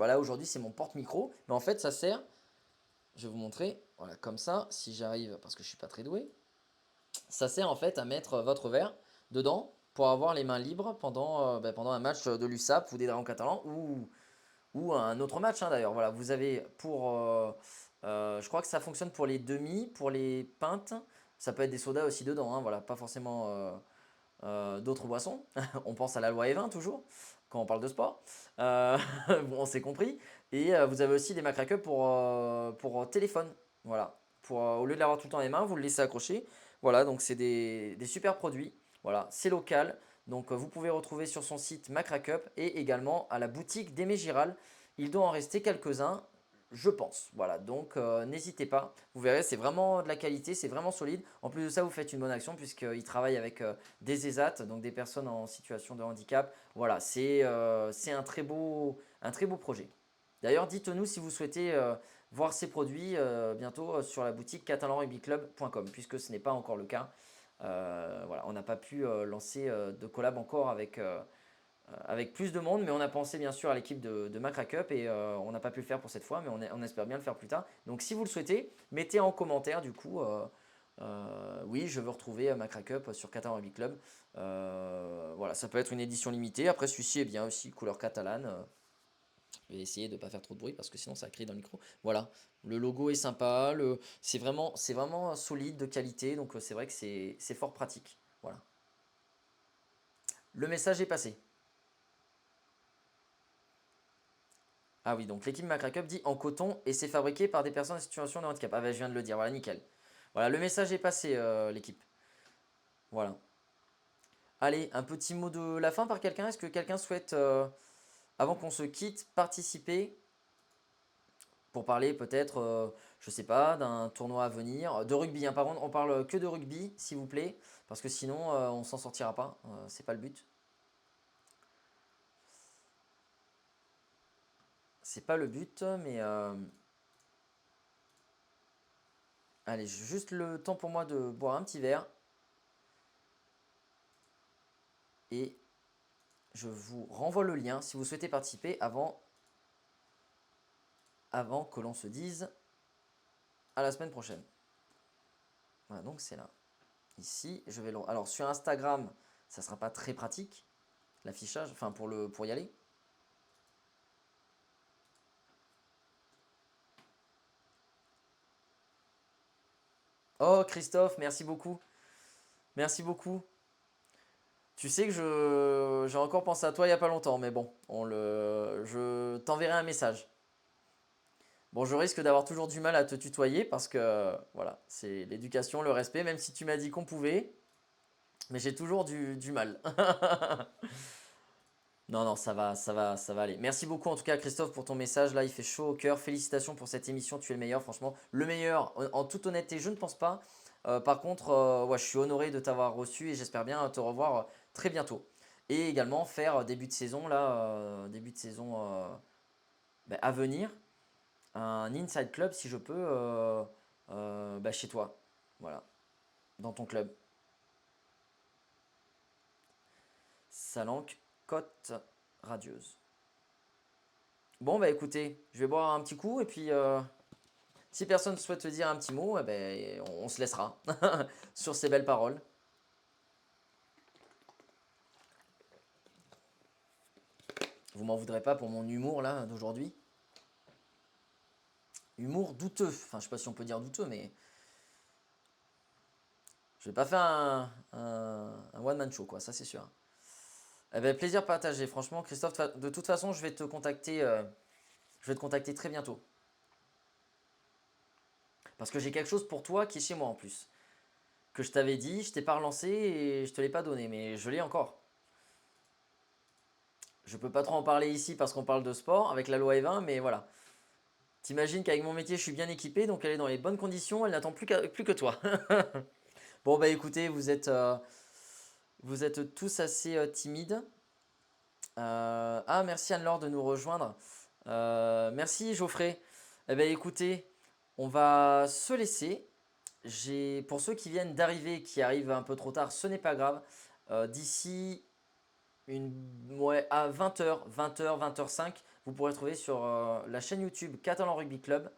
A: là aujourd'hui, c'est mon porte-micro. Mais en fait, ça sert, je vais vous montrer, voilà, comme ça, si j'arrive, parce que je suis pas très doué. Ça sert en fait à mettre votre verre dedans pour avoir les mains libres pendant un match de l'USAP ou des Dragons catalans ou un autre match, hein, d'ailleurs. Voilà, vous avez je crois que ça fonctionne pour les demi, pour les pintes. Ça peut être des sodas aussi dedans, hein, voilà, pas forcément d'autres boissons. On pense à la loi Evin toujours, quand on parle de sport. Bon, on s'est compris. Et vous avez aussi des Macra Cup pour téléphone. Voilà. Au lieu de l'avoir tout le temps dans les mains, vous le laissez accrocher. Voilà, donc c'est des super produits. Voilà, c'est local. Donc vous pouvez retrouver sur son site Macra Cup et également à la boutique d'Aimé Giral. Il doit en rester quelques-uns, je pense. Voilà, donc n'hésitez pas. Vous verrez, c'est vraiment de la qualité, c'est vraiment solide. En plus de ça, vous faites une bonne action puisqu'il travaille avec des ESAT, donc des personnes en situation de handicap. Voilà, c'est un très beau projet. D'ailleurs, dites-nous si vous souhaitez voir ces produits bientôt sur la boutique catalanrugbyclub.com puisque ce n'est pas encore le cas. Voilà, on n'a pas pu lancer de collab encore avec plus de monde, mais on a pensé bien sûr à l'équipe de Macra Cup et on n'a pas pu le faire pour cette fois, mais on espère bien le faire plus tard. Donc si vous le souhaitez, mettez en commentaire du coup, oui, je veux retrouver Macra Cup sur Catalan Rugby Club. Voilà, ça peut être une édition limitée. Après, celui-ci est bien aussi, couleur catalane. Je vais essayer de ne pas faire trop de bruit parce que sinon ça crie dans le micro. Voilà, le logo est sympa, c'est vraiment solide, de qualité, donc c'est vrai que c'est fort pratique. Voilà. Le message est passé. Ah oui, donc l'équipe Macra Cup dit en coton et c'est fabriqué par des personnes en situation de handicap. Ah ben je viens de le dire, voilà, nickel. Voilà, le message est passé, l'équipe. Voilà. Allez, un petit mot de la fin par quelqu'un. Est-ce que quelqu'un souhaite, avant qu'on se quitte, participer pour parler peut-être, je sais pas, d'un tournoi à venir, de rugby, hein. Par contre, on parle que de rugby, s'il vous plaît, parce que sinon, on s'en sortira pas. C'est pas le but. C'est pas le but, mais allez, juste le temps pour moi de boire un petit verre et je vous renvoie le lien si vous souhaitez participer avant que l'on se dise à la semaine prochaine. Voilà, donc c'est là. Ici, je vais le... Alors sur Instagram, ça sera pas très pratique, l'affichage, enfin pour y aller. Oh Christophe, merci beaucoup. Merci beaucoup. Tu sais que j'ai encore pensé à toi il n'y a pas longtemps, mais bon, je t'enverrai un message. Bon, je risque d'avoir toujours du mal à te tutoyer parce que voilà, c'est l'éducation, le respect, même si tu m'as dit qu'on pouvait, mais j'ai toujours du mal. Non, non, ça va aller. Merci beaucoup en tout cas Christophe pour ton message. Là, il fait chaud au cœur. Félicitations pour cette émission, tu es le meilleur, franchement. Le meilleur, en toute honnêteté, je ne pense pas. Par contre, ouais, je suis honoré de t'avoir reçu et j'espère bien te revoir très bientôt. Et également faire début de saison, là, début de saison bah, à venir, un Inside Club si je peux, bah, chez toi. Voilà, dans ton club. Salanque, Côte Radieuse. Bon, bah écoutez, je vais boire un petit coup et puis si personne souhaite te dire un petit mot, eh ben, on se laissera sur ces belles paroles. Vous m'en voudrez pas pour mon humour là d'aujourd'hui. Humour douteux. Enfin, je sais pas si on peut dire douteux, mais je vais pas faire un one-man show, quoi, ça c'est sûr. Eh ben, plaisir partagé. Franchement, Christophe, de toute façon, je vais te contacter très bientôt. Parce que j'ai quelque chose pour toi qui est chez moi en plus. Que je t'avais dit, je t'ai pas relancé et je te l'ai pas donné, mais je l'ai encore. Je peux pas trop en parler ici parce qu'on parle de sport avec la loi E20, mais voilà. T'imagines qu'avec mon métier, je suis bien équipé, donc elle est dans les bonnes conditions, elle n'attend plus que toi. Bon, bah écoutez, vous êtes tous assez timides. Ah, merci Anne-Laure de nous rejoindre. Merci Geoffrey. Eh bien écoutez, on va se laisser. Pour ceux qui viennent d'arriver, qui arrivent un peu trop tard, ce n'est pas grave. D'ici ouais, à 20h, 20h, 20h05, vous pourrez trouver sur la chaîne YouTube Catalan Rugby Club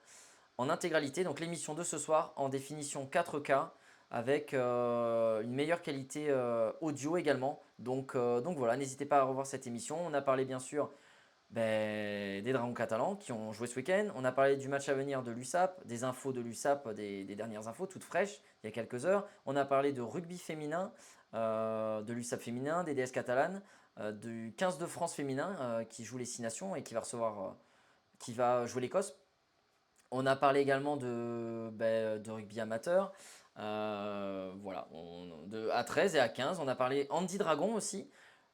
A: en intégralité. Donc l'émission de ce soir en définition 4K avec une meilleure qualité audio également. Donc voilà, n'hésitez pas à revoir cette émission. On a parlé bien sûr des Dragons catalans qui ont joué ce week-end. On a parlé du match à venir de l'USAP, des infos de l'USAP, des dernières infos toutes fraîches il y a quelques heures. On a parlé de rugby féminin, de l'USAP féminin, des DS catalanes, du 15 de France féminin qui joue les 6 nations et qui va jouer l'Écosse. On a parlé également de rugby amateur. Voilà, de A13 et A15. On a parlé Andy Dragon aussi.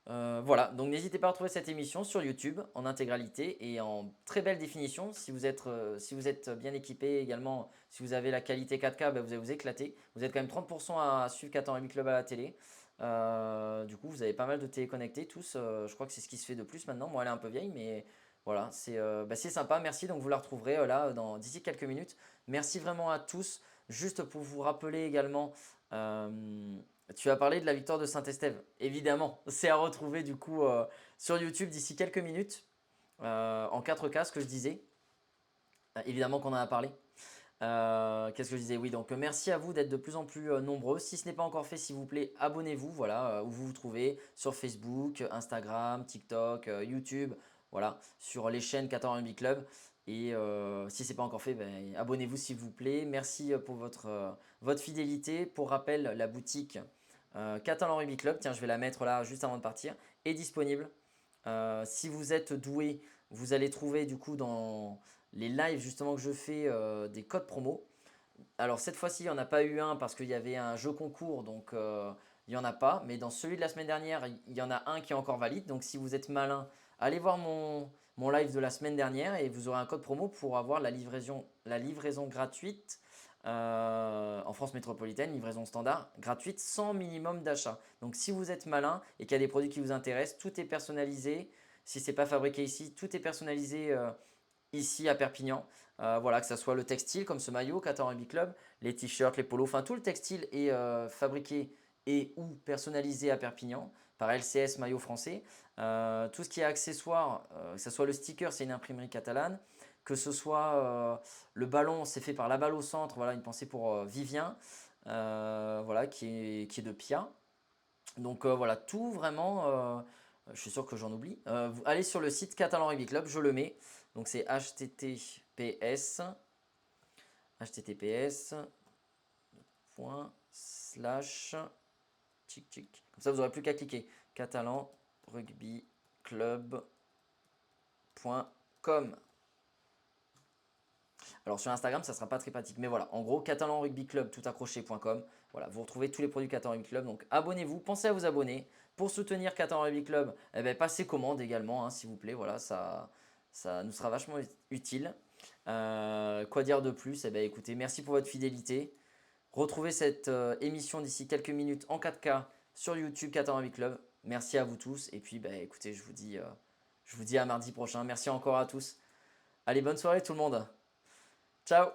A: Voilà, donc n'hésitez pas à retrouver cette émission sur YouTube en intégralité et en très belle définition. Si vous êtes bien équipé également, si vous avez la qualité 4K, ben, vous allez vous éclater. Vous êtes quand même 30% à suivre 4 ans Rugby Club à la télé. Du coup, vous avez pas mal de téléconnectés tous. Je crois que c'est ce qui se fait de plus maintenant. Moi, elle est un peu vieille, mais voilà, c'est sympa. Merci. Donc, vous la retrouverez là d'ici quelques minutes. Merci vraiment à tous. Juste pour vous rappeler également. Tu as parlé de la victoire de Saint-Estève, évidemment. C'est à retrouver du coup sur YouTube d'ici quelques minutes, en 4K, ce que je disais. Évidemment qu'on en a parlé. Qu'est-ce que je disais? Oui, donc merci à vous d'être de plus en plus nombreux. Si ce n'est pas encore fait, s'il vous plaît, abonnez-vous, voilà, où vous vous trouvez, sur Facebook, Instagram, TikTok, YouTube. voilà, sur les chaînes Qatar Rugby Club. Et si ce n'est pas encore fait, ben, abonnez-vous s'il vous plaît. Merci pour votre fidélité. Pour rappel, la boutique Catalan Rugby Club, tiens, je vais la mettre là juste avant de partir, est disponible. Si vous êtes doué, vous allez trouver du coup dans les lives justement que je fais des codes promo. Alors cette fois-ci, il n'y en a pas eu un parce qu'il y avait un jeu concours, donc il n'y en a pas. Mais dans celui de la semaine dernière, il y en a un qui est encore valide. Donc si vous êtes malin, allez voir mon live de la semaine dernière et vous aurez un code promo pour avoir la livraison gratuite en France métropolitaine, livraison standard, gratuite sans minimum d'achat. Donc si vous êtes malin et qu'il y a des produits qui vous intéressent, tout est personnalisé. Si ce n'est pas fabriqué ici, tout est personnalisé ici à Perpignan. Voilà, que ce soit le textile comme ce maillot Qatar Rugby Club, les t-shirts, les polos, enfin tout le textile est fabriqué et ou personnalisé à Perpignan par LCS Maillot Français. Tout ce qui est accessoires, que ce soit le sticker, c'est une imprimerie catalane, que ce soit le ballon, c'est fait par La Balle au Centre, voilà une pensée pour Vivien, voilà, qui est de Pia. Donc voilà, tout vraiment, je suis sûr que j'en oublie. Vous allez sur le site Catalan Rugby Club, je le mets. Donc c'est https ./ tchic tchic. Comme ça, vous n'aurez plus qu'à cliquer. catalanrugbyclub.com. Alors sur Instagram, ça ne sera pas très pratique. Mais voilà, en gros, catalanrugbyclub tout accroché.com. Voilà, vous retrouvez tous les produits Catalan Rugby Club. Donc abonnez-vous, pensez à vous abonner. Pour soutenir Catalan Rugby Club, eh ben, passez commande également, hein, s'il vous plaît. Voilà, ça nous sera vachement utile. Quoi dire de plus? Eh ben, écoutez, merci pour votre fidélité. Retrouvez cette émission d'ici quelques minutes en 4K sur YouTube Catalan Rugby Club. Merci à vous tous. Et puis, bah, écoutez, je vous dis à mardi prochain. Merci encore à tous. Allez, bonne soirée tout le monde. Ciao.